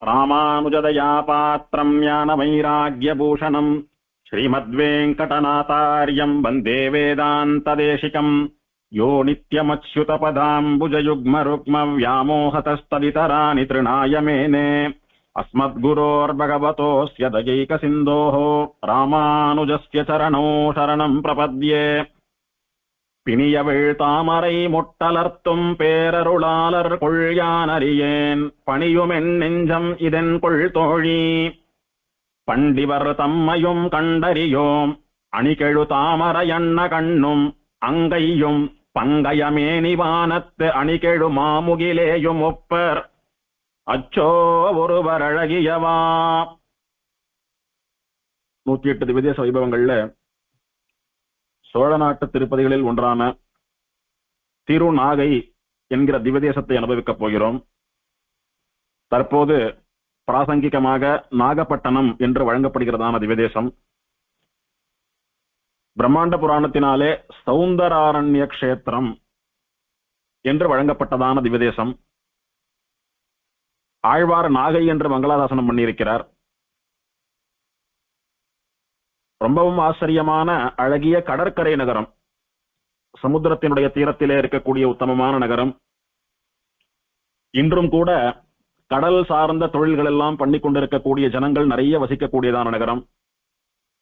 ராமானுஜதயா பாத்திரம் ஞானவைராக்யபூஷணம் ஸ்ரீமத்வேங்கடநாதார்யம் வந்தே வேதாந்ததேசிகம் யோ நித்யமச்யுதபதாம்புஜயுக்மருக்ம வியாமோஹதஸ்ததிதராணி த்ருணாய மேனே அஸ்மத்குரோர்பகவதோஸ்ய தயைகசிந்தோः ராமானுஜஸ்ய சரணோ சரணம் பிரபத்யே. பிணியவிழ் தாமரை முட்டலர்த்தும் பேரருளாளர் கொள்யானறியேன் பணியுமென் நெஞ்சம் இதன் கொள் தோழி. பண்டிவர் தம்மையும் கண்டறியோம் அணிகெழு தாமரையண்ண கண்ணும் அங்கையும் பங்கயமேனிவானத்து அணிகெழு மாமுகிலேயும் ஒப்பர் அச்சோ ஒருவர் அழகியவா. 108 திவ்யதேச வைபவங்கள்ல சோழ நாட்டு திருப்பதிகளில் ஒன்றான திருநாகை என்கிற திவ்யதேசத்தை அனுபவிக்கப் போகிறோம். தற்போது பிராசங்கிகமாக நாகப்பட்டினம் என்று வழங்கப்படுகிறதான திவ்யதேசம் பிரம்மாண்ட புராணத்தினாலே சௌந்தராரண்ய கஷேத்திரம் என்று வழங்கப்பட்டதான திவ்யதேசம். ஆழ்வார் நாகை என்று மங்களாதாசனம் பண்ணியிருக்கிறார். ரொம்பவும் ஆச்சரியமான அழகிய கடற்கரை நகரம், சமுத்திரத்தினுடைய தீரத்திலே இருக்கக்கூடிய உத்தமமான நகரம். இன்றும் கூட கடல் சார்ந்த தொழில்கள் எல்லாம் பண்ணி கொண்டிருக்கக்கூடிய ஜனங்கள் நிறைய வசிக்கக்கூடியதான நகரம்.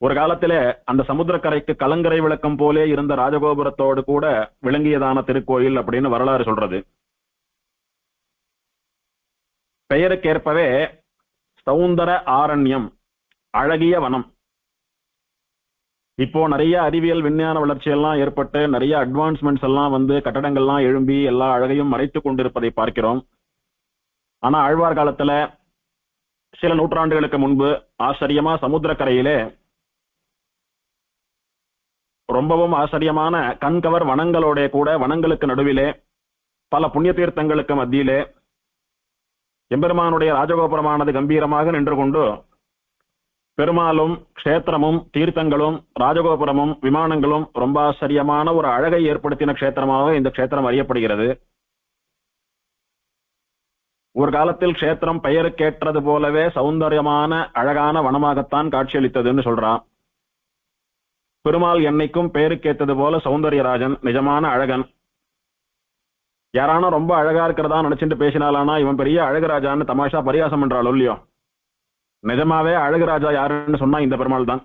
ஒரு காலத்திலே அந்த சமுத்திரக்கரைக்கு கலங்கரை விளக்கம் போலே இருந்த ராஜகோபுரத்தோடு கூட விளங்கியதான திருக்கோயில் அப்படின்னு வரலாறு சொல்றது. பெயருக்கேற்பவே சௌந்தர ஆரண்யம், அழகிய வனம். இப்போ நிறைய அறிவியல் விஞ்ஞான வளர்ச்சி எல்லாம் ஏற்பட்டு நிறைய அட்வான்ஸ்மெண்ட்ஸ் எல்லாம் வந்து கட்டடங்கள்லாம் எழும்பி எல்லா அழகையும் மறைத்துக் கொண்டிருப்பதை பார்க்கிறோம். ஆனா ஆழ்வார் காலத்துல சில நூற்றாண்டுகளுக்கு முன்பு ஆச்சரியமா சமுத்திரக்கரையிலே ரொம்பவும் ஆச்சரியமான கண்கவர் வனங்களோட கூட வனங்களுக்கு நடுவிலே பல புண்ணிய தீர்த்தங்களுக்கு மத்தியிலே எம்பெருமானுடைய ராஜகோபுரமானது கம்பீரமாக நின்று கொண்டு பெருமாளும் க்ஷேத்திரமும் தீர்த்தங்களும் ராஜகோபுரமும் விமானங்களும் ரொம்ப ஆச்சரியமான ஒரு அழகை ஏற்படுத்தின க்ஷேத்திரமாக இந்த க்ஷேத்திரம் அறியப்படுகிறது. ஒரு காலத்தில் க்ஷேத்திரம் பெயருக்கேற்றது போலவே சௌந்தரியமான அழகான வனமாகத்தான் காட்சியளித்ததுன்னு சொல்றான். பெருமாள் என்னைக்கும் பெயருக்கேற்றது போல சௌந்தர்யராஜன், நிஜமான அழகன். யாரானா ரொம்ப அழகா இருக்கிறதா நினைச்சிட்டு பேசினாலானா இவன் பெரிய அழகராஜான்னு தமாஷா பரிகாசம் பண்றாள் இல்லையோ. நிஜமாவே அழகுராஜா யாருன்னு சொன்னா இந்த பெருமாள் தான்.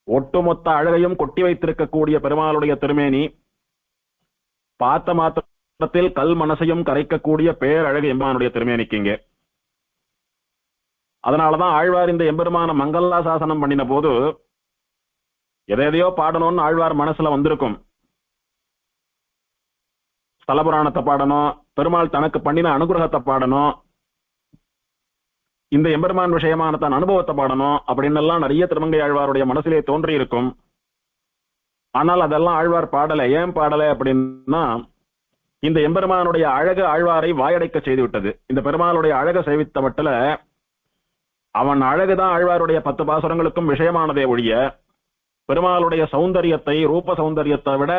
ஒட்டுமொத்த அழகையும் கொட்டி வைத்திருக்கக்கூடிய பெருமாளுடைய திருமேனி பார்த்த மாத்திரத்தில் கல் மனசையும் கரைக்கக்கூடிய பேரழகு எம்பெருமானுடைய திருமேனிக்கு இங்கே. அதனாலதான் ஆழ்வார் இந்த எம்பெருமான மங்களாசாசனம் பண்ணின போது எதையோ பாடணும்னு ஆழ்வார் மனசுல வந்திருக்கும். ஸ்தலபுராணத்தை பாடணும், பெருமாள் தனக்கு பண்ணின அனுகிரகத்தை பாடணும், இந்த எம்பெருமான் விஷயமான தன் அனுபவத்தை பாடணும் அப்படின்னு எல்லாம் நிறைய திருமங்கை ஆழ்வாருடைய மனசிலே தோன்றி இருக்கும். ஆனால் அதெல்லாம் ஆழ்வார் பாடலை. ஏன் பாடலை அப்படின்னா இந்த எம்பெருமானுடைய அழகு ஆழ்வாரை வாயடைக்க செய்து விட்டது. இந்த பெருமாளுடைய அழக சேவித்த மட்டில அவன் அழகுதான் ஆழ்வாருடைய 10 பாசுரங்களுக்கும் விஷயமானதே ஒழிய பெருமாளுடைய சௌந்தரியத்தை, ரூப சௌந்தரியத்தை விட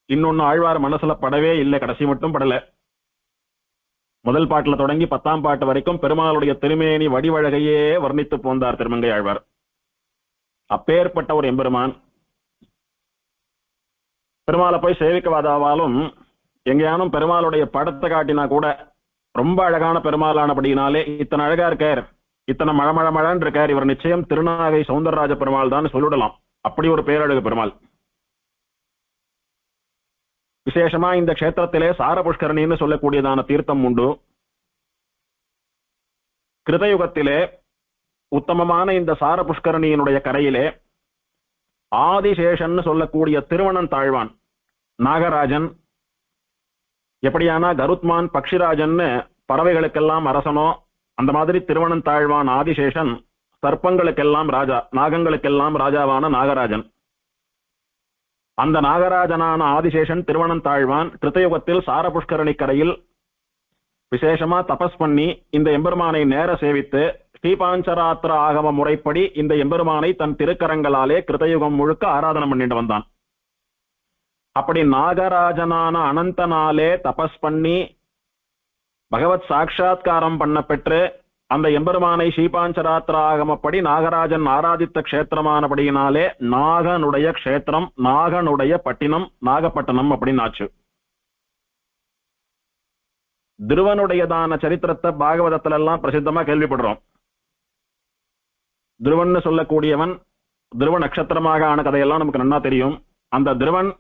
இன்னொன்னு ஆழ்வார் மனசுல படவே இல்லை. கடைசி மட்டும் படல. முதல் பாட்டுல தொடங்கி 10ஆம் பாட்டு வரைக்கும் பெருமாளுடைய திருமேனி வடிவழகையே வர்ணித்து போந்தார் திருமங்கை ஆழ்வார். அப்பேற்பட்ட ஒரு எம்பெருமான் பெருமாளை போய் சேவிக்கவாதாவாலும் எங்கேயானும் பெருமாளுடைய படத்தை காட்டினா கூட ரொம்ப அழகான பெருமாளானபடினாலே இத்தனை அழகா இருக்கார், இத்தனை மழமழன்னு இருக்கார், இவர் நிச்சயம் திருநாகை சௌந்தரராஜ பெருமாள் தான் சொல்லிடலாம். அப்படி ஒரு பேரழகு பெருமாள். விசேஷமா இந்த க்ஷேத்திரத்திலே சார புஷ்கரணின்னு சொல்லக்கூடியதான தீர்த்தம் உண்டு. கிருதயுகத்திலே உத்தமமான இந்த சார புஷ்கரணியினுடைய கரையிலே ஆதிசேஷன் சொல்லக்கூடிய திருவணன் தாழ்வான் நாகராஜன், எப்படியானா கருத்மான் பக்ஷிராஜன்னு பறவைகளுக்கெல்லாம் அரசனோ அந்த மாதிரி திருவணன் தாழ்வான் ஆதிசேஷன் சர்ப்பங்களுக்கெல்லாம் ராஜா, நாகங்களுக்கெல்லாம் ராஜாவான நாகராஜன். அந்த நாகராஜனான ஆதிசேஷன் திருவணன் தாழ்வான் கிருத்தயுகத்தில் சார புஷ்கரணி கரையில் விசேஷமா தபஸ் பண்ணி இந்த எம்பெருமானை நேர சேவித்து ஸ்ரீபாஞ்சராத்திர ஆகம முறைப்படி இந்த எம்பெருமானை தன் திருக்கரங்களாலே கிருத்தயுகம் முழுக்க ஆராதனை பண்ணிட்டு வந்தான். அப்படி நாகராஜனான அனந்தனாலே தபஸ் பண்ணி பகவத் சாட்சா்காரம் பண்ண பெற்று அந்த எம்பெருமானை ஸ்ரீபாஞ்சராத்திராகமப்படி நாகராஜன் ஆராதித்த க்ஷேத்திரமானபடியினாலே நாகனுடைய க்ஷேத்திரம், நாகனுடைய பட்டினம், நாகப்பட்டினம் அப்படின்னு ஆச்சு. துருவனுடையதான சரித்திரத்தை பாகவதத்துல எல்லாம் பிரசித்தமா கேள்விப்படுறோம். துருவன் சொல்லக்கூடியவன் துருவ நட்சத்திரமாக ஆன கதையெல்லாம் நமக்கு நன்னா தெரியும். அந்த துருவன்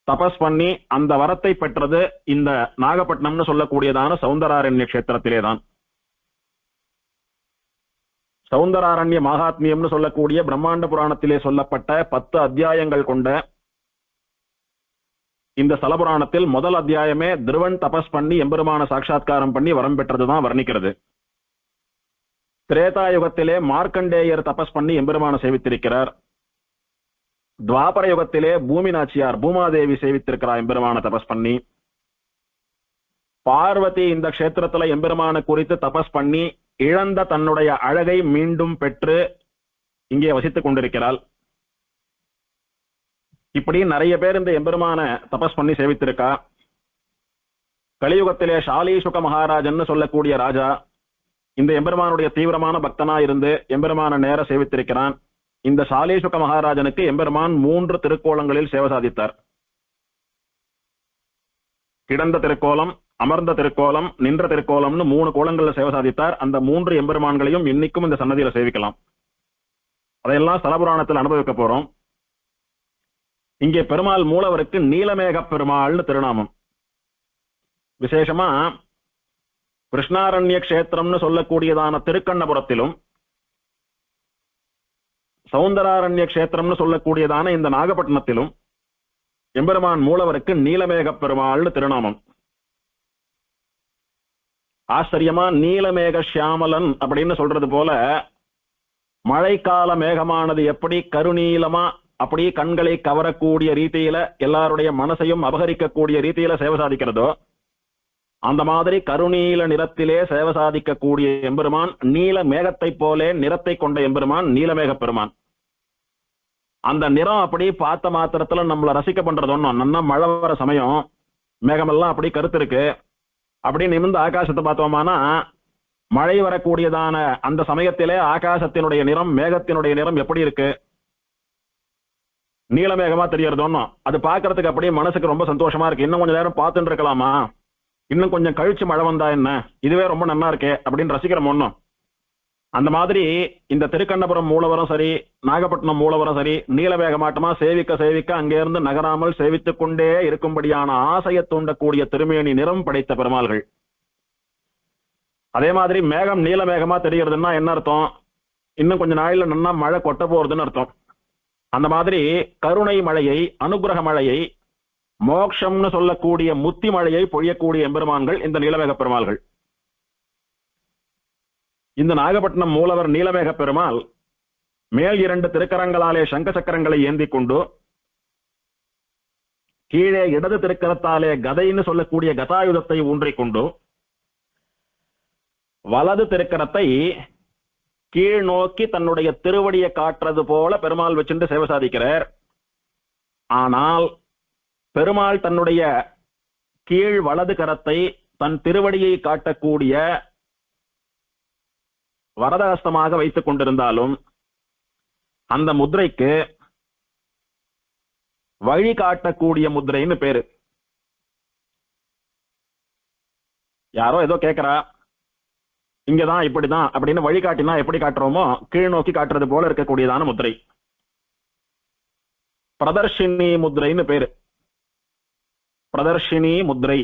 தபஸ் பண்ணி அந்த வரத்தை பெற்றது இந்த நாகப்பட்டினம்னு சொல்லக்கூடியதான சௌந்தராரண்ய கஷேத்திரத்திலே தான். சௌந்தராரண்ய மகாத்மியம்னு சொல்லக்கூடிய பிரம்மாண்ட புராணத்திலே சொல்லப்பட்ட 10 அத்தியாயங்கள் கொண்ட இந்த ஸ்தலபுராணத்தில் முதல் அத்தியாயமே துருவன் தபஸ் பண்ணி எம்பெருமான சாட்சா்காரம் பண்ணி வரம் பெற்றதுதான் வர்ணிக்கிறது. திரேதா யுகத்திலே மார்க்கண்டேயர் தபஸ் பண்ணி எம்பெருமான சேவித்திருக்கிறார். துவாபர யுகத்திலே பூமி நாச்சியார் பூமாதேவி சேவித்திருக்கிறார் எம்பெருமான தபஸ் பண்ணி. பார்வதி இந்த க்ஷேத்திரத்துல எம்பெருமான குறித்து தபஸ் பண்ணி இழந்த தன்னுடைய அழகை மீண்டும் பெற்று இங்கே வசித்துக் கொண்டிருக்கிறாள். இப்படி நிறைய பேர் இந்த எம்பெருமான தபஸ் பண்ணி சேவித்திருக்கா. கலியுகத்திலே ஷாலீசுக மகாராஜன் சொல்லக்கூடிய ராஜா இந்த எம்பெருமானுடைய தீவிரமான பக்தனா இருந்து எம்பெருமான நேர சேவித்திருக்கிறான். இந்த ஷாலீசுக மகாராஜனுக்கு எம்பெருமான் 3 திருக்கோலங்களில் சேவை சாதித்தார். கிடந்த திருக்கோலம், அமர்ந்த திருக்கோலம், நின்ற திருக்கோலம்னு 3 கோலங்கள்ல சேவை சாதித்தார். அந்த 3 எம்பெருமான்களையும் இன்னைக்கும் இந்த சன்னதியில சேவிக்கலாம். அதையெல்லாம் ஸ்தலபுராணத்தில் அனுபவிக்க போறோம். இங்கே பெருமாள் மூலவருக்கு நீலமேக பெருமாள்னு திருநாமம். விசேஷமா கிருஷ்ணாரண்ய கஷேத்திரம்னு சொல்லக்கூடியதான திருக்கண்ணபுரத்திலும் சௌந்தராரண்ய கஷேத்திரம்னு சொல்லக்கூடியதான இந்த நாகப்பட்டினத்திலும் எம்பெருமான் மூலவருக்கு நீலமேக பெருமாள்னு திருநாமம். ஆச்சரியமா நீலமேக ஷியாமலன் அப்படின்னு சொல்றது போல மழைக்கால மேகமானது எப்படி கருநீலமா அப்படி கண்களை கவரக்கூடிய ரீதியில எல்லாருடைய மனசையும் அபகரிக்கக்கூடிய ரீதியில சேவை சாதிக்கிறதோ அந்த மாதிரி கருநீல நிறத்திலே சேவை சாதிக்கக்கூடிய எம்பெருமான், நீல மேகத்தை போலே நிறத்தை கொண்ட எம்பெருமான் நீலமேக பெருமான். அந்த நிறம் அப்படி பார்த்த மாத்திரத்துல நம்மள ரசிக்க பண்றது ஒண்ணும். நல்லா மழை வர சமயம் மேகமெல்லாம் அப்படி கருத்து இருக்கு, அப்படி நிமிர்ந்து ஆகாசத்தை பார்த்தோமானா மழை வரக்கூடியதான அந்த சமயத்திலே ஆகாசத்தினுடைய நிறம், மேகத்தினுடைய நிறம் எப்படி இருக்கு? நீலமேகமா தெரியறது ஒண்ணும். அது பாக்குறதுக்கு அப்படியே மனசுக்கு ரொம்ப சந்தோஷமா இருக்கு. இன்னும் கொஞ்சம் நேரம் பார்த்துட்டு இருக்கலாமா, இன்னும் கொஞ்சம் கழிச்சு மழை வந்தா என்ன, இதுவே ரொம்ப நல்லா இருக்கே அப்படின்னு ரசிக்கிறோம் ஒண்ணும். அந்த மாதிரி இந்த திருக்கண்ணபுரம் மூலவரம் சரி, நாகப்பட்டினம் மூலவரம் சரி, நீலமேகமாட்டமா சேவிக்க சேவிக்க அங்கே இருந்து நகராமல் சேவித்துக் கொண்டே இருக்கும்படியான ஆசையை தூண்டக்கூடிய திருமேனி நிறம் படைத்த பெருமாள்கள். அதே மாதிரி மேகம் நீலமேகமா தெரிகிறதுன்னா என்ன அர்த்தம்? இன்னும் கொஞ்ச நாளில நல்லா மழை கொட்ட போறதுன்னு அர்த்தம். அந்த மாதிரி கருணை மழையை, அனுகிரக மழையை, மோக்ஷம்னு சொல்லக்கூடிய முத்தி மழையை பொழியக்கூடிய எம்பெருமான்கள் இந்த நீலமேக பெருமாள்கள். இந்த நாகப்பட்டினம் மூலவர் நீலமேக பெருமாள் மேல் 2 திருக்கரங்களாலே சங்க சக்கரங்களை ஏந்தி கொண்டு கீழே இடது திருக்கரத்தாலே கதைன்னு சொல்லக்கூடிய கதாயுதத்தை ஊன்றிக்கொண்டு வலது திருக்கரத்தை கீழ் நோக்கி தன்னுடைய திருவடியை காட்டுறது போல பெருமாள் வச்சுட்டு சேவை சாதிக்கிறார். ஆனால் பெருமாள் தன்னுடைய கீழ் வலது கரத்தை தன் திருவடியை காட்டக்கூடிய வரதஹஸ்தமாக வைத்துக் கொண்டிருந்தாலும் அந்த முத்திரைக்கு வழி காட்டக்கூடிய முத்திரைன்னு பேரு. யாரோ ஏதோ கேட்கிறா, இங்கதான் இப்படிதான் அப்படின்னு வழிகாட்டினா எப்படி காட்டுறோமோ கீழ் நோக்கி காட்டுறது போல இருக்கக்கூடியதான முத்திரை பிரதர்ஷினி முத்திரைன்னு பேரு. பிரதர்ஷினி முத்திரை.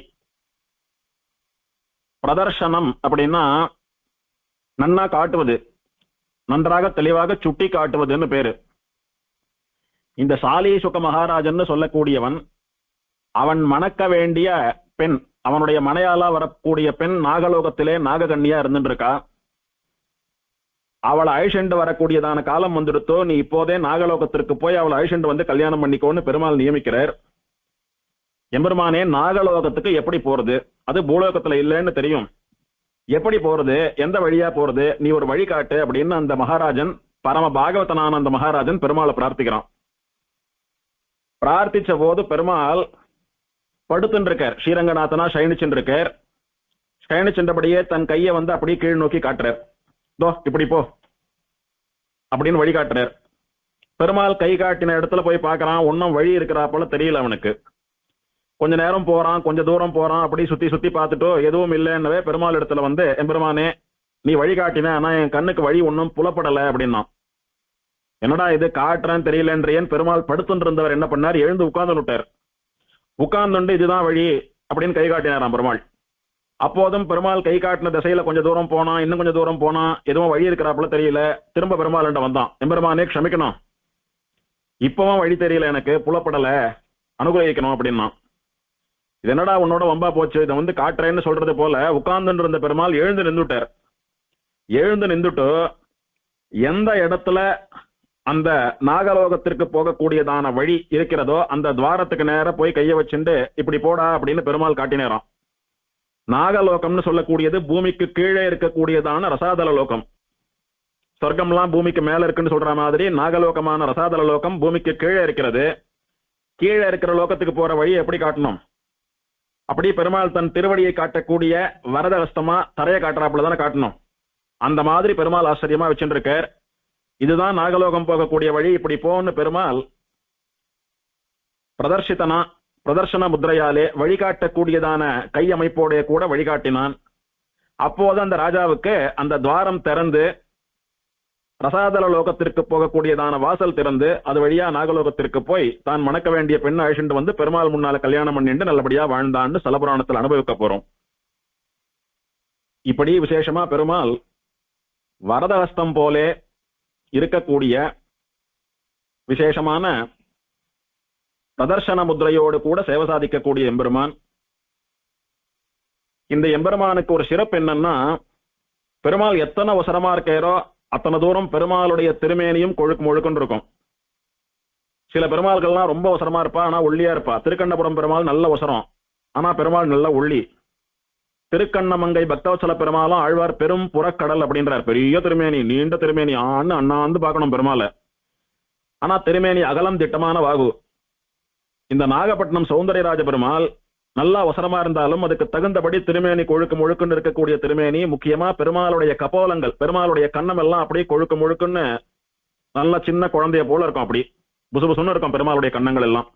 பிரதர்ஷனம் அப்படின்னா நன்னா காட்டுவது, நன்றாக தெளிவாக சுட்டி காட்டுவதுன்னு பேரு. இந்த ஷாலீசுக மகாராஜன் சொல்லக்கூடியவன், அவன் மணக்க வேண்டிய பெண், அவனுடைய மனையாளா வரக்கூடிய பெண் நாகலோகத்திலே நாககன்னியா இருந்துட்டு இருக்கா. அவளை அழிச்செண்டு வரக்கூடியதான காலம் வந்துடுத்தோ, நீ இப்போதே நாகலோகத்திற்கு போய் அவளை அழிச்செண்டு வந்து கல்யாணம் பண்ணிக்கோன்னு பெருமாள் நியமிக்கிறார். எம்பெருமானே நாகலோகத்துக்கு எப்படி போறது? அது பூலோகத்துல இல்லைன்னு தெரியும். எப்படி போறது, எந்த வழியா போறது, நீ ஒரு வழி காட்டு அப்படின்னு அந்த மகாராஜன், பரம பாகவதனான அந்த மகாராஜன் பெருமாளை பிரார்த்திக்கிறான். பிரார்த்திச்ச போது பெருமாள் படுத்துன்னு இருக்கார், ஸ்ரீரங்கநாதனா சயனிச்சுன்னு இருக்கார். பயணிச்சென்றபடியே தன் கையை வந்து அப்படியே கீழ் நோக்கி காட்டுறார். தோ இப்படி போ அப்படின்னு வழி காட்டுறார். பெருமாள் கை காட்டின இடத்துல போய் பார்க்கறான், ஒன்னும் வழி இருக்கிறா போல தெரியல அவனுக்கு. கொஞ்ச நேரம் போறான், கொஞ்ச தூரம் போறான், அப்படி சுத்தி சுத்தி பார்த்துட்டோ எதுவும் இல்லைன்னவே பெருமாள் இடத்துல வந்து, எம்பெருமானே நீ வழி காட்டின, ஆனா என் கண்ணுக்கு வழி ஒன்னும் புலப்படல அப்படின்னா. என்னடா இது காட்டுறேன்னு தெரியலன்றேன். பெருமாள் படுத்துட்டு இருந்தவர் என்ன பண்ணார், எழுந்து உட்கார்ந்து விட்டார். உட்கார்ந்துண்டு இதுதான் வழி அப்படின்னு கை காட்டினாராம் பெருமாள். அப்போதும் பெருமாள் கை காட்டின திசையில கொஞ்சம் தூரம் போனா, இன்னும் கொஞ்சம் தூரம் போனா, எதுவும் வழி இருக்கிறாப்புல தெரியல. திரும்ப பெருமாள் வந்தான், எம்பெருமானே க்ஷமிக்கணும், இப்பவும் வழி தெரியல, எனக்கு புலப்படல, அனுகிரகிக்கணும் அப்படின்னா. இது என்னடா உன்னோட வம்பா போச்சு, இதை வந்து காட்டுறேன்னு சொல்றது போல உட்கார்ந்து இருந்த பெருமாள் எழுந்து நின்றுட்டார். எழுந்து நின்றுட்டு எந்த இடத்துல அந்த நாகலோகத்திற்கு போகக்கூடியதான வழி இருக்கிறதோ அந்த துவாரத்துக்கு நேர போய் கைய வச்சுட்டு இப்படி போடா அப்படின்னு பெருமாள் காட்டினேராம். நாகலோகம்னு சொல்லக்கூடியது பூமிக்கு கீழே இருக்கக்கூடியதான ரசாதல லோகம். சொர்க்கம்லாம் பூமிக்கு மேல இருக்குன்னு சொல்ற மாதிரி நாகலோகமான ரசாதல லோகம் பூமிக்கு கீழே இருக்கிறது. கீழே இருக்கிற லோகத்துக்கு போற வழி எப்படி காட்டணும், அப்படி பெருமாள் தன் திருவடியை காட்டக்கூடிய வரத ஹஸ்தமா தரையை காட்டுறாப்புல தானே காட்டணும். அந்த மாதிரி பெருமாள் ஆச்சரியமா வச்சுட்டு இருக்கார். இதுதான் நாகலோகம் போகக்கூடிய வழி, இப்படி போன்னு பெருமாள் பிரதர்ஷன முத்திரையாலே வழிகாட்டக்கூடியதான கை அமைப்போடைய கூட வழிகாட்டினான். அப்போது அந்த ராஜாவுக்கு அந்த துவாரம் திறந்து ரசாதல லோகத்திற்கு போகக்கூடியதான வாசல் திறந்து அது வழியா நாகலோகத்திற்கு போய் தான் மணக்க வேண்டிய பெண்ணை அழிச்சுட்டு வந்து பெருமாள் முன்னால கல்யாணம் பண்ணிட்டு நல்லபடியா வாழ்ந்தான்னு ஸ்தலபுராணத்தில் அனுபவிக்க போறோம். இப்படி விசேஷமா பெருமாள் வரதஹஸ்தம் போலே இருக்கக்கூடிய விசேஷமான பிரதர்ஷன முத்திரையோடு கூட சேவை சாதிக்கக்கூடிய எம்பெருமான். இந்த எம்பெருமானுக்கு ஒரு சிறப்பு என்னன்னா, பெருமாள் எத்தனை அவசரமா இருக்காரோ அத்தனை தூரம் பெருமாளுடைய திருமேனியும் கொழுக்கு முழுக்குன்னு இருக்கும். சில பெருமாள்கள்லாம் ரொம்ப அவசரமா இருப்பா, ஆனா ஒல்லியா இருப்பா. திருக்கண்ணபுரம் பெருமாள் நல்ல அவசரம், ஆனா பெருமாள் நல்ல ஒல்லி. திருக்கண்ணமங்கை பக்தவச்சல பெருமாளும் ஆழ்வார் பெரும் புறக்கடல் அப்படின்றார். பெரிய திருமேனி, நீண்ட திருமேனி, அண்ணாந்து பார்க்கணும் பெருமாளை, ஆனா திருமேனி அகலம் திட்டமான வாகு. இந்த நாகப்பட்டினம் சௌந்தரராஜ பெருமாள் நல்லா அவசரமா இருந்தாலும் அதுக்கு தகுந்தபடி திருமேனி கொழுக்கு முழுக்குன்னு இருக்கக்கூடிய திருமேனி. முக்கியமா பெருமாளுடைய கபோலங்கள், பெருமாளுடைய கண்ணம் எல்லாம் அப்படியே கொழுக்கு முழுக்குன்னு நல்ல சின்ன குழந்தைய போல இருக்கும், அப்படி புசுபுசுன்னு இருக்கும் பெருமாளுடைய கண்ணங்கள் எல்லாம்.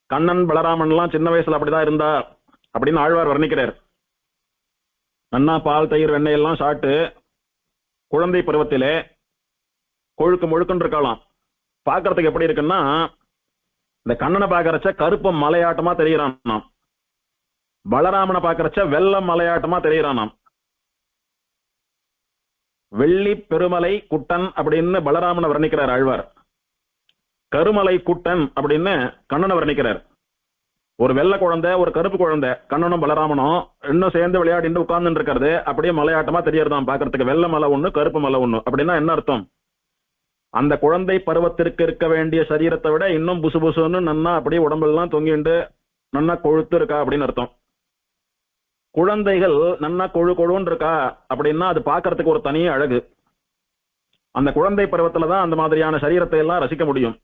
கண்ணன் பலராமன் எல்லாம் சின்ன வயசுல அப்படிதான் இருந்தா அப்படின்னு ஆழ்வார் வர்ணிக்கிறார். நன்னா பால் தயிர் வெண்ணெய் எல்லாம் சாப்பிட்டு குழந்தை பருவத்திலே கொழுக்கு முழுக்குன்னு இருக்கலாம். பாக்குறதுக்கு எப்படி இருக்குன்னா, இந்த கண்ணனை பாக்குறச்ச கருப்பு மலையாட்டமா தெரியறான் நாம், பலராமனை பாக்குறச்ச வெள்ளம் மலையாட்டமா தெரியறான் நாம். வெள்ளி பெருமலை குட்டன் அப்படின்னு பலராமனை வர்ணிக்கிறார் ஆழ்வார், கருமலை குட்டன் அப்படின்னு கண்ணனை வர்ணிக்கிறார். ஒரு வெள்ளை குழந்தை ஒரு கருப்பு குழந்தை, கண்ணனும் பலராமனும் இன்னும் சேர்ந்து விளையாடிட்டு உட்கார்ந்து இருக்கிறது அப்படியே மலையாட்டமா தெரியறதாம் பாக்குறதுக்கு. வெள்ளை மலை ஒண்ணு கருப்பு மலை ஒண்ணு அப்படின்னா என்ன அர்த்தம், அந்த குழந்தை பருவத்திற்கு இருக்க வேண்டிய சரீரத்தை விட இன்னும் புசு புசுன்னு நன்னா அப்படியே உடம்பெல்லாம் தொங்கிண்டு நன்னா கொழுத்து இருக்கா அப்படின்னு அர்த்தம். குழந்தைகள் நன்னா கொழுன்னு இருக்கா அப்படின்னா அது பாக்குறதுக்கு ஒரு தனி அழகு. அந்த குழந்தை பருவத்துலதான் அந்த மாதிரியான சரீரத்தை எல்லாம் ரசிக்க முடியும்.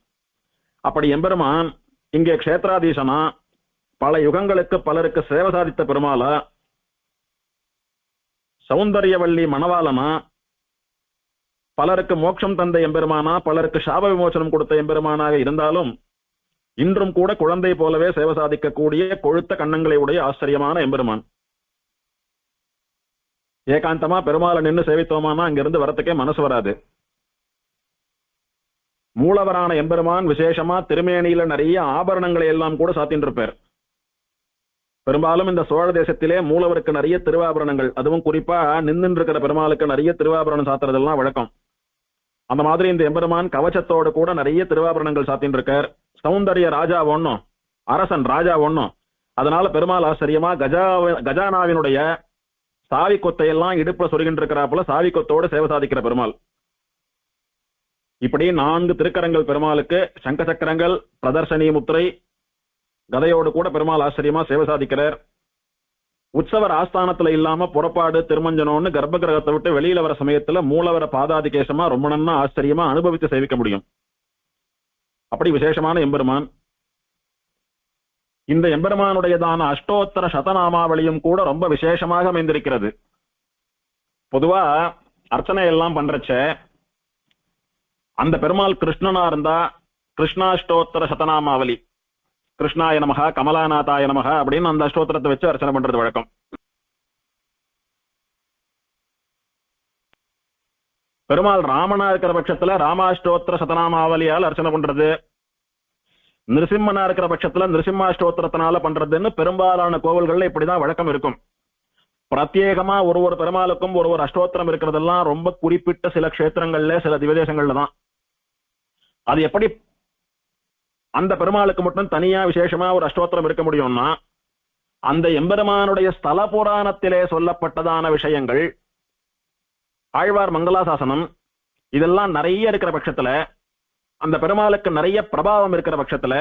அப்படி எம்பெருமான் இங்கே க்ஷேத்ராதீசனா, பல யுகங்களுக்கு பலருக்கு சேவை சாதித்த பெருமாளா, சௌந்தரியவல்லி மணவாளனா, பலருக்கு மோட்சம் தந்த எம்பெருமானா, பலருக்கு சாப விமோசனம் கொடுத்த எம்பெருமானாக இருந்தாலும் இன்றும் கூட குழந்தை போலவே சேவை சாதிக்கக்கூடிய கொழுத்த கண்ணங்களை உடைய ஆச்சரியமான எம்பெருமான். ஏகாந்தமா பெருமாளை நின்று சேவித்தோமானா அங்கிருந்து வரத்துக்கே மனசு வராது. மூலவரான எம்பெருமான் விசேஷமா திருமேனியில நிறைய ஆபரணங்களை எல்லாம் கூட சாத்தின்னு இருப்பார். பெரும்பாலும் இந்த சோழ தேசத்திலே மூலவருக்கு நிறைய திருவாபரணங்கள், அதுவும் குறிப்பா நின்று இருக்கிற பெருமாளுக்கு நிறைய திருவாபரணம் சாத்துறதெல்லாம் வழக்கம். அந்த மாதிரி இந்த எம்பெருமான் கவச்சத்தோடு கூட நிறைய திருவாபரணங்கள் சாத்தின்னு இருக்கார். சௌந்தரிய ராஜா ஒன்னும், அரசன் ராஜா ஒன்னும். அதனால பெருமாள் ஆச்சரியமா கஜானாவினுடைய சாவி கொத்தையெல்லாம் இடுப்புல சொருகின்ற இருக்கிறாப்புல சாவி கொத்தோடு சேவை சாதிக்கிற பெருமாள். இப்படி 4 திருக்கரங்கள் பெருமாளுக்கு, சங்க சக்கரங்கள், பிரதர்ஷனி முத்திரை, கதையோடு கூட பெருமாள் ஆச்சரியமா சேவை சாதிக்கிறார். உற்சவர் ஆஸ்தானத்துல இல்லாம புறப்பாடு திருமஞ்சனோன்னு கர்ப்ப கிரகத்தை விட்டு வெளியில வர சமயத்துல மூலவர பாதாதிகேசமா ரொம்ப நன்னா ஆச்சரியமா அனுபவித்து சேவிக்க முடியும். அப்படி விசேஷமான எம்பெருமான். இந்த எம்பெருமானுடையதான அஷ்டோத்தர சதநாமாவளியும் கூட ரொம்ப விசேஷமாக அமைந்திருக்கிறது. பொதுவா அர்ச்சனை எல்லாம் பண்றச்ச அந்த பெருமாள் கிருஷ்ணனா இருந்தா கிருஷ்ணாஷ்டோத்தர சதநாமாவளி, கிருஷ்ணாய நமகா கமலாநாதாய நமகா அப்படின்னு அந்த அஷ்டோத்திரத்தை வச்சு அர்ச்சனை பண்றது வழக்கம். பெருமாள் ராமனா இருக்கிற பட்சத்துல ராமாஷ்டோத்திர சதநாமாவளியால் அர்ச்சனை பண்றது, நிருசிம்மனா இருக்கிற பட்சத்துல நிருசிம்மாஷ்டோத்திரத்தினால பண்றதுன்னு பெரும்பாலான கோவில்கள்ல இப்படிதான் வழக்கம் இருக்கும். பிரத்யேகமா ஒரு பெருமாளுக்கும் ஒரு அஷ்டோத்திரம் இருக்கிறதெல்லாம் ரொம்ப குறிப்பிட்ட சில க்ஷேத்திரங்கள்ல சில திவதேசங்கள்ல தான். அது எப்படி அந்த பெருமாளுக்கு மட்டும் தனியா விசேஷமா ஒரு அஷ்டோத்திரம் இருக்க முடியும்னா, அந்த எம்பெருமானுடைய ஸ்தல புராணத்திலே சொல்லப்பட்டதான விஷயங்கள், ஆழ்வார் மங்களாசாசனம் இதெல்லாம் நிறைய இருக்கிற பட்சத்துல, அந்த பெருமாளுக்கு நிறைய பிரபாவம் இருக்கிற பட்சத்துல,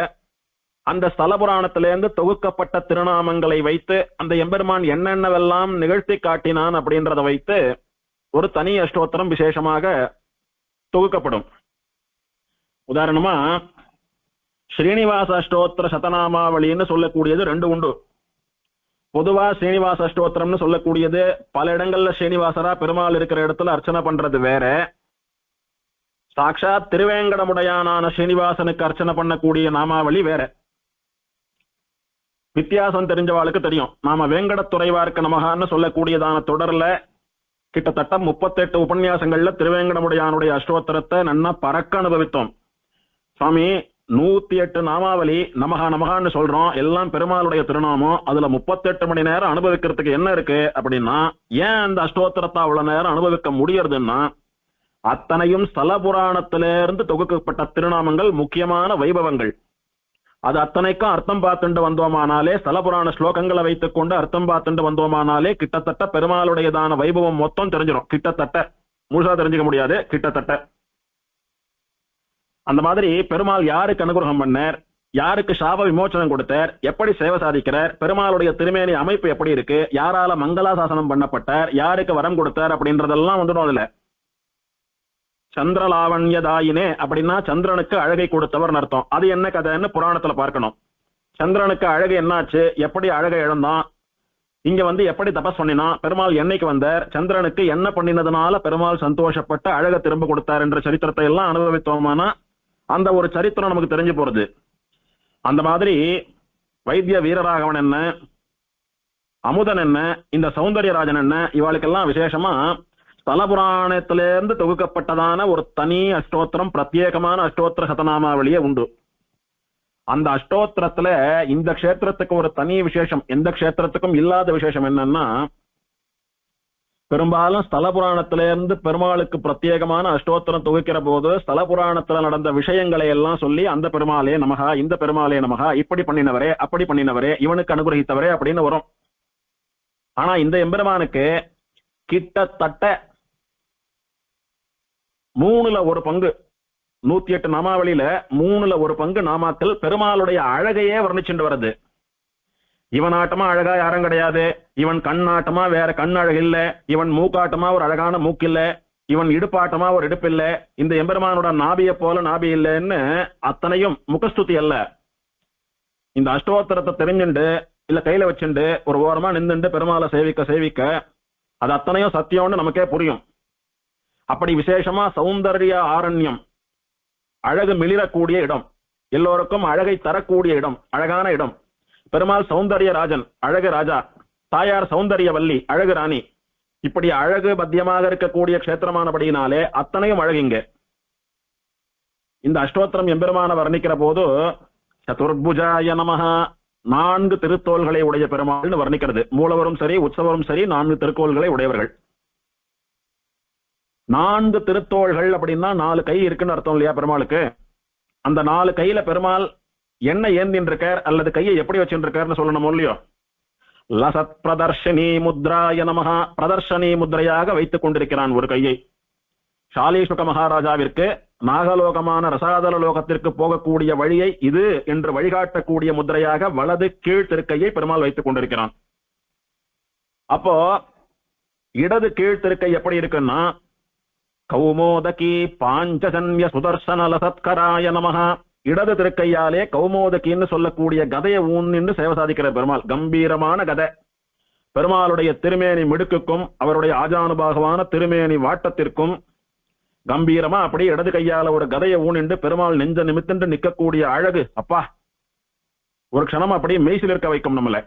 அந்த ஸ்தல புராணத்திலேருந்து தொகுக்கப்பட்ட திருநாமங்களை வைத்து அந்த எம்பெருமான் என்னென்னவெல்லாம் நிகழ்த்தி காட்டினான் அப்படின்றத வைத்து ஒரு தனி அஷ்டோத்திரம் விசேஷமாக தொகுக்கப்படும். உதாரணமா ஸ்ரீனிவாச அஷ்டோத்திர சதநாமாவளின்னு சொல்லக்கூடியது ரெண்டு உண்டு. பொதுவா ஸ்ரீனிவாச அஷ்டோத்திரம்னு சொல்லக்கூடியது பல இடங்கள்ல ஸ்ரீனிவாசரா பெருமாள் இருக்கிற இடத்துல அர்ச்சனை பண்றது வேற, சாட்சாத் திருவேங்கடமுடையானான ஸ்ரீனிவாசனுக்கு அர்ச்சனை பண்ணக்கூடிய நாமாவளி வேற. வித்தியாசம் தெரிஞ்சவாளுக்கு தெரியும். நாம வேங்கடத்துறைவார்க்கு நமகான்னு சொல்லக்கூடியதான தொடர்ல கிட்டத்தட்ட 38 உபன்யாசங்கள்ல திருவேங்கடமுடையானுடைய அஷ்டோத்திரத்தை நன்னா பறக்க அனுபவித்தோம். சுவாமி 108 நாமாவளி நமகா நமகான்னு சொல்றோம், எல்லாம் பெருமாளுடைய திருநாமம். அதுல 38 மணி நேரம் அனுபவிக்கிறதுக்கு என்ன இருக்கு அப்படின்னா, ஏன் அந்த அஷ்டோத்திரத்தை அவ்வளவு நேரம் அனுபவிக்க முடியறதுன்னா, அத்தனையும் ஸ்தல புராணத்திலிருந்து தொகுக்கப்பட்ட திருநாமங்கள், முக்கியமான வைபவங்கள். அது அத்தனைக்கும் அர்த்தம் பார்த்துட்டு வந்தோமானாலே, ஸ்தல புராண ஸ்லோகங்களை வைத்துக் கொண்டு அர்த்தம் பார்த்துட்டு வந்தோமானாலே கிட்டத்தட்ட பெருமாளுடையதான வைபவம் மொத்தம் தெரிஞ்சிடும். கிட்டத்தட்ட முழுசா தெரிஞ்சுக்க முடியாது, கிட்டத்தட்ட. அந்த மாதிரி பெருமாள் யாருக்கு அனுகிரகம் பண்ணார், யாருக்கு சாப விமோச்சனம் கொடுத்தார், எப்படி சேவை சாதிக்கிறார், பெருமாளுடைய திருமேனி அமைப்பு எப்படி இருக்கு, யாரால மங்களாசாசனம் பண்ணப்பட்டார், யாருக்கு வரம் கொடுத்தார் அப்படின்றதெல்லாம் வந்துடும். அதுல சந்திரலாவண்யதாயினே அப்படின்னா சந்திரனுக்கு அழகை கொடுத்தவர் அர்த்தம். அது என்ன கதைன்னு புராணத்துல பார்க்கணும். சந்திரனுக்கு அழகு என்னாச்சு, எப்படி அழகை இழந்தான், இங்க எப்படி தபஸ் பண்ணினான், பெருமாள் என்னைக்கு வந்தார், சந்திரனுக்கு என்ன பண்ணினதுனால பெருமாள் சந்தோஷப்பட்டு அழகை திரும்ப கொடுத்தார் என்ற சரித்திரத்தை எல்லாம் அனுபவித்தோமானா அந்த ஒரு சரித்திரம் நமக்கு தெரிஞ்சு போறது. அந்த மாதிரி வைத்திய வீரராகவன் என்ன, அமுதன் என்ன, இந்த சௌந்தர்யராஜன் என்ன, இவாளுக்கெல்லாம் விசேஷமா ஸ்தல புராணத்திலிருந்து தொகுக்கப்பட்டதான ஒரு தனி அஷ்டோத்திரம், பிரத்யேகமான அஷ்டோத்திர சதநாமாவளியே உண்டு. அந்த அஷ்டோத்திரத்துல இந்த க்ஷேத்திரத்துக்கு ஒரு தனி விசேஷம், எந்த க்ஷேத்திரத்துக்கும் இல்லாத விசேஷம் என்னன்னா, பெரும்பாலும் ஸ்தல புராணத்திலிருந்து பெருமாளுக்கு பிரத்யேகமான அஷ்டோத்திரம் தொகுக்கிற போது ஸ்தல புராணத்துல நடந்த விஷயங்களை எல்லாம் சொல்லி அந்த பெருமாளே நமகா, இந்த பெருமாளே நமகா, இப்படி பண்ணினவரே, அப்படி பண்ணினவரே, இவனுக்கு அனுகிரகித்தவரே அப்படின்னு வரும். ஆனா இந்த எம்பெருமானுக்கு கிட்டத்தட்ட 1/3 108 நாமாவளியில 1/3 நாமாக்கள் பெருமாளுடைய அழகையே வர்ணிச்சுட்டு வருது. இவனாட்டமா அழகா யாரும் கிடையாது, இவன் கண்ணாட்டமா வேற கண் அழகு இல்ல, இவன் மூக்காட்டமா ஒரு அழகான மூக்கு இல்ல, இவன் இடுப்பாட்டமா ஒரு இடுப்பு இல்ல, இந்த எம்பெருமானோட நாபிய போல நாபி இல்லைன்னு அத்தனையும் முகஸ்துதி அல்ல. இந்த அஷ்டோத்திரத்தை தெரிஞ்சுண்டு இல்ல கையில வச்சுண்டு ஒரு ஓரமா நின்றுண்டு பெருமாளை சேவிக்க அது அத்தனையும் சத்தியம்னு நமக்கே புரியும். அப்படி விசேஷமா சௌந்தர்ய ஆரண்யம், அழகு மிளிரக்கூடிய இடம், எல்லோருக்கும் அழகை தரக்கூடிய இடம், அழகான இடம். பெருமாள் சௌந்தர்ய ராஜன், அழகு ராஜா, தாயார் சௌந்தர்யவல்லி, அழகு ராணி. இப்படி அழகு பத்தியமாக இருக்கக்கூடிய க்ஷேத்திரமானபடியினாலே அத்தனையும் அழகுங்க. இந்த அஷ்டோத்திரம் எம்பெருமான வர்ணிக்கிற போது சதுர்புஜாய நமஹா, 4 திருத்தோள்களை உடைய பெருமாள்னு வர்ணிக்கிறது. மூலவரும் சரி உற்சவரும் சரி 4 திருக்கோள்களை உடையவர்கள். 4 திருத்தோள்கள் அப்படின்னா 4 கை இருக்குன்னு அர்த்தம் இல்லையா பெருமாளுக்கு? அந்த 4 கையில பெருமாள் என்ன ஏந்தின் இருக்கார் அல்லது கையை எப்படி வச்சுட்டு இருக்காருன்னு சொல்லணும் இல்லையோ? லசத் பிரதர்ஷினி முத்ராய நமஹா, பிரதர்ஷனி முத்ரையாக வைத்துக் கொண்டிருக்கிறான் ஒரு கையை. ஷாலீசுக மகாராஜாவிற்கு நாகலோகமான ரசாதல லோகத்திற்கு போகக்கூடிய வழியை இது என்று வழிகாட்டக்கூடிய முத்ரையாக வலது கீழ் திருக்கையை பெருமாள் வைத்துக் கொண்டிருக்கிறான். அப்போ இடது கீழ் திருக்கை எப்படி இருக்குன்னா, கௌமோதகி பாஞ்சஜன்ய சுதர்சன லசத்கராய நமஹா, இடது திருக்கையாலே கௌமோதகின்னு சொல்லக்கூடிய கதையை ஊன்னு சேவை சாதிக்கிற பெருமாள். கம்பீரமான கதை. பெருமாளுடைய திருமேனி மிடுக்குக்கும் அவருடைய ஆஜானுபாகவான திருமேனி வாட்டத்திற்கும் கம்பீரமா அப்படி இடது கையால ஒரு கதையை ஊனிண்டு பெருமாள் நெஞ்ச நிமித்தண்டு நிக்கக்கூடிய அழகு அப்பா, ஒரு க்ஷணம் அப்படி மெய்சில் இருக்க வைக்கும் நம்மள.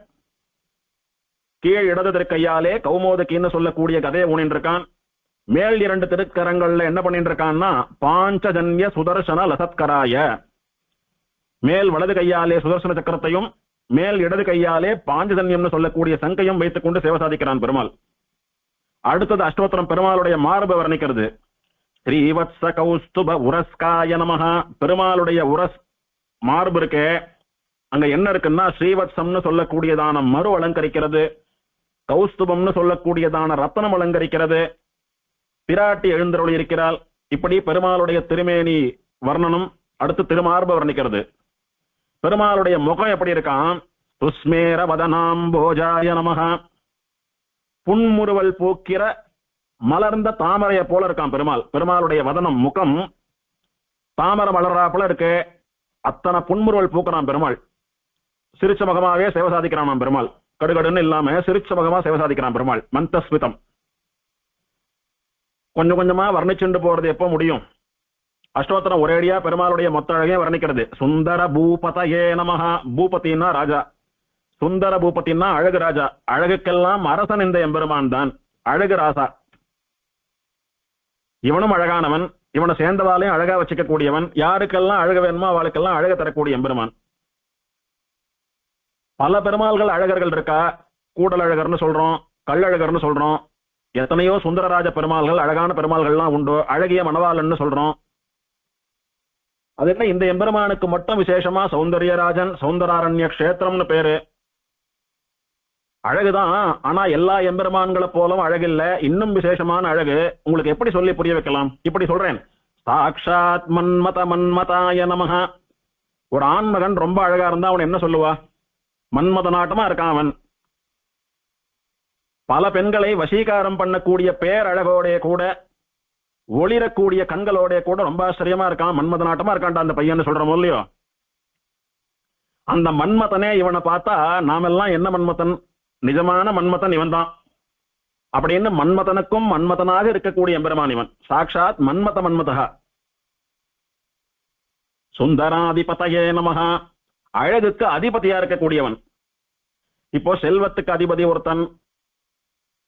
கீழ் இடது திருக்கையாலே கௌமோதகின்னு சொல்லக்கூடிய கதையை ஊனின்று இருக்கான். மேல் 2 திருக்கரங்கள்ல என்ன பண்ணிட்டு இருக்கான்னா பாஞ்சஜன்ய சுதர்சன லசத்கராய, மேல் வலது கையாலே சுதர்சன சக்கரத்தையும் மேல் இடது கையாலே பாஞ்சஜன்யம்னு சொல்லக்கூடிய சங்கையும் வைத்துக் கொண்டு சேவை சாதிக்கிறான் பெருமாள். அடுத்தது அஷ்டோத்திரம் பெருமாளுடைய மார்பு வர்ணிக்கிறது. ஸ்ரீவத்ஸ கௌஸ்துப உரஸ்காய நமஹ. பெருமாளுடைய உரஸ் மார்பு இருக்கே, அங்க என்ன இருக்குன்னா ஸ்ரீவத்சம்னு சொல்லக்கூடியதான மறு அலங்கரிக்கிறது, கௌஸ்துபம்னு சொல்லக்கூடியதான ரத்தனம் அலங்கரிக்கிறது, பிராட்டி எழுந்தருளி இருக்கிறாள். இப்படி பெருமாளுடைய திருமேனி வர்ணனம். அடுத்து திருமார்பு வர்ணிக்கிறது. பெருமாளுடைய முகம் எப்படி இருக்கான்? துஸ்மேர வதனாம் போஜாய நமஹ. புன்முறுவல் பூக்கிற மலர்ந்த தாமரைய போல இருக்கான் பெருமாள். பெருமாளுடைய வதனம் முகம் தாமரை மலர்றாப்புல இருக்கு. அத்தனை புன்முறுவல் பூக்கிறான் பெருமாள். சிரிச்ச முகமாவே சேவை சாதிக்கிறான் பெருமாள். கடுகடுன்னு இல்லாம சிரிச்ச முகமா சேவை சாதிக்கிறான் பெருமாள். மந்தஸ்மிதம். கொஞ்சம் கொஞ்சமா வர்ணிச்சுண்டு போறது எப்ப முடியும்? அஷ்டோத்திரம் ஒரேடியா பெருமாளுடைய மொத்த அழகையே வர்ணிக்கிறது. சுந்தர பூபதயே நமஹ. பூபதினா ராஜா, சுந்தர பூபதினா அழகு ராஜா. அழகுக்கெல்லாம் அரசன் இந்த எம்பெருமான் தான். அழகு ராசா. இவனும் அழகானவன், இவனை சேர்ந்தவாலையும் அழகா வச்சுக்க கூடியவன். யாருக்கெல்லாம் அழகு வேணுமோ அவளுக்கெல்லாம் அழக தரக்கூடிய எம்பெருமான். பல பெருமாள்கள் அழகர்கள் இருக்கா. கூடல் அழகர்னு சொல்றோம், கள்ளழகர்னு சொல்றோம். எத்தனையோ சுந்தரராஜ பெருமாள்கள் அழகான பெருமாள்கள்லாம் உண்டு. அழகிய மணவாளன்னு சொல்றோம். அது என்ன இந்த எம்பெருமானுக்கு மட்டும் விசேஷமா சௌந்தர்யராஜன், சௌந்தராரண்ய கஷேத்திரம்னு பேரு. அழகுதான், ஆனா எல்லா எம்பெருமான்களை போலும் அழகில்ல. இன்னும் விசேஷமான அழகு. உங்களுக்கு எப்படி சொல்லி புரிய வைக்கலாம்? இப்படி சொல்றேன். சாக்ஷாத் மன்மத மன்மதாய நமஹ. ஒரு ஆண்மகன் ரொம்ப அழகா இருந்தா அவன் என்ன சொல்லுவா? மன்மத நாட்டமா இருக்கான் அவன். பல பெண்களை வசீகாரம் பண்ணக்கூடிய பேரழகோடைய கூட, ஒளிரக்கூடிய கண்களோட கூட ரொம்ப ஆச்சரியமா இருக்கான். மன்மத நாட்டமா இருக்கான்டா அந்த பையன் சொல்றோம் இல்லையோ? அந்த மன்மதனே இவனை பார்த்தா நாமெல்லாம் என்ன மன்மதன்? நிஜமான மன்மதன் இவன் தான் அப்படின்னு மன்மதனுக்கும் மன்மதனாக இருக்கக்கூடிய எம்பெருமான் இவன். சாக்ஷாத் மன்மத மன்மதா. சுந்தராதிபதயே நமஹ. அழகுக்கு அதிபதியா இருக்கக்கூடியவன். இப்போ செல்வத்துக்கு அதிபதி ஒருத்தன்,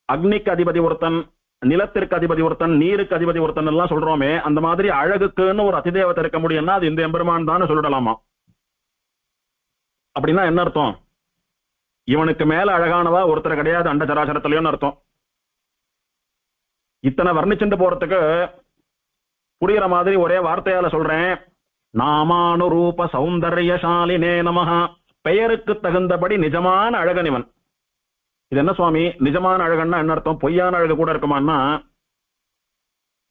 அக்னிக்கு அதிபதி ஒருத்தன், நிலத்திற்கு அதிபதி ஒருத்தன், நீருக்கு அதிபதி ஒருத்தன் எல்லாம் சொல்றோமே, அந்த மாதிரி அழகுக்குன்னு ஒரு அதிதேவத்தை இருக்க முடியும்னா அது இந்த எம்பெருமான் தான் சொல்லிடலாமா? அப்படின்னா என்ன அர்த்தம்? இவனுக்கு மேல அழகானவா ஒருத்தர் கிடையாது அண்ட சராசரத்திலையும் அர்த்தம். இத்தனை வர்ணிச்சுட்டு போறதுக்கு புரியுற மாதிரி ஒரே வார்த்தையால சொல்றேன். நாமானுரூப சௌந்தர்யசாலினே நமஹ. பெயருக்கு தகுந்தபடி நிஜமான அழகன் இவன். இது என்ன சுவாமி நிஜமான அழகன்னா என்ன அர்த்தம்? பொய்யான அழகு கூட இருக்குமான்னா,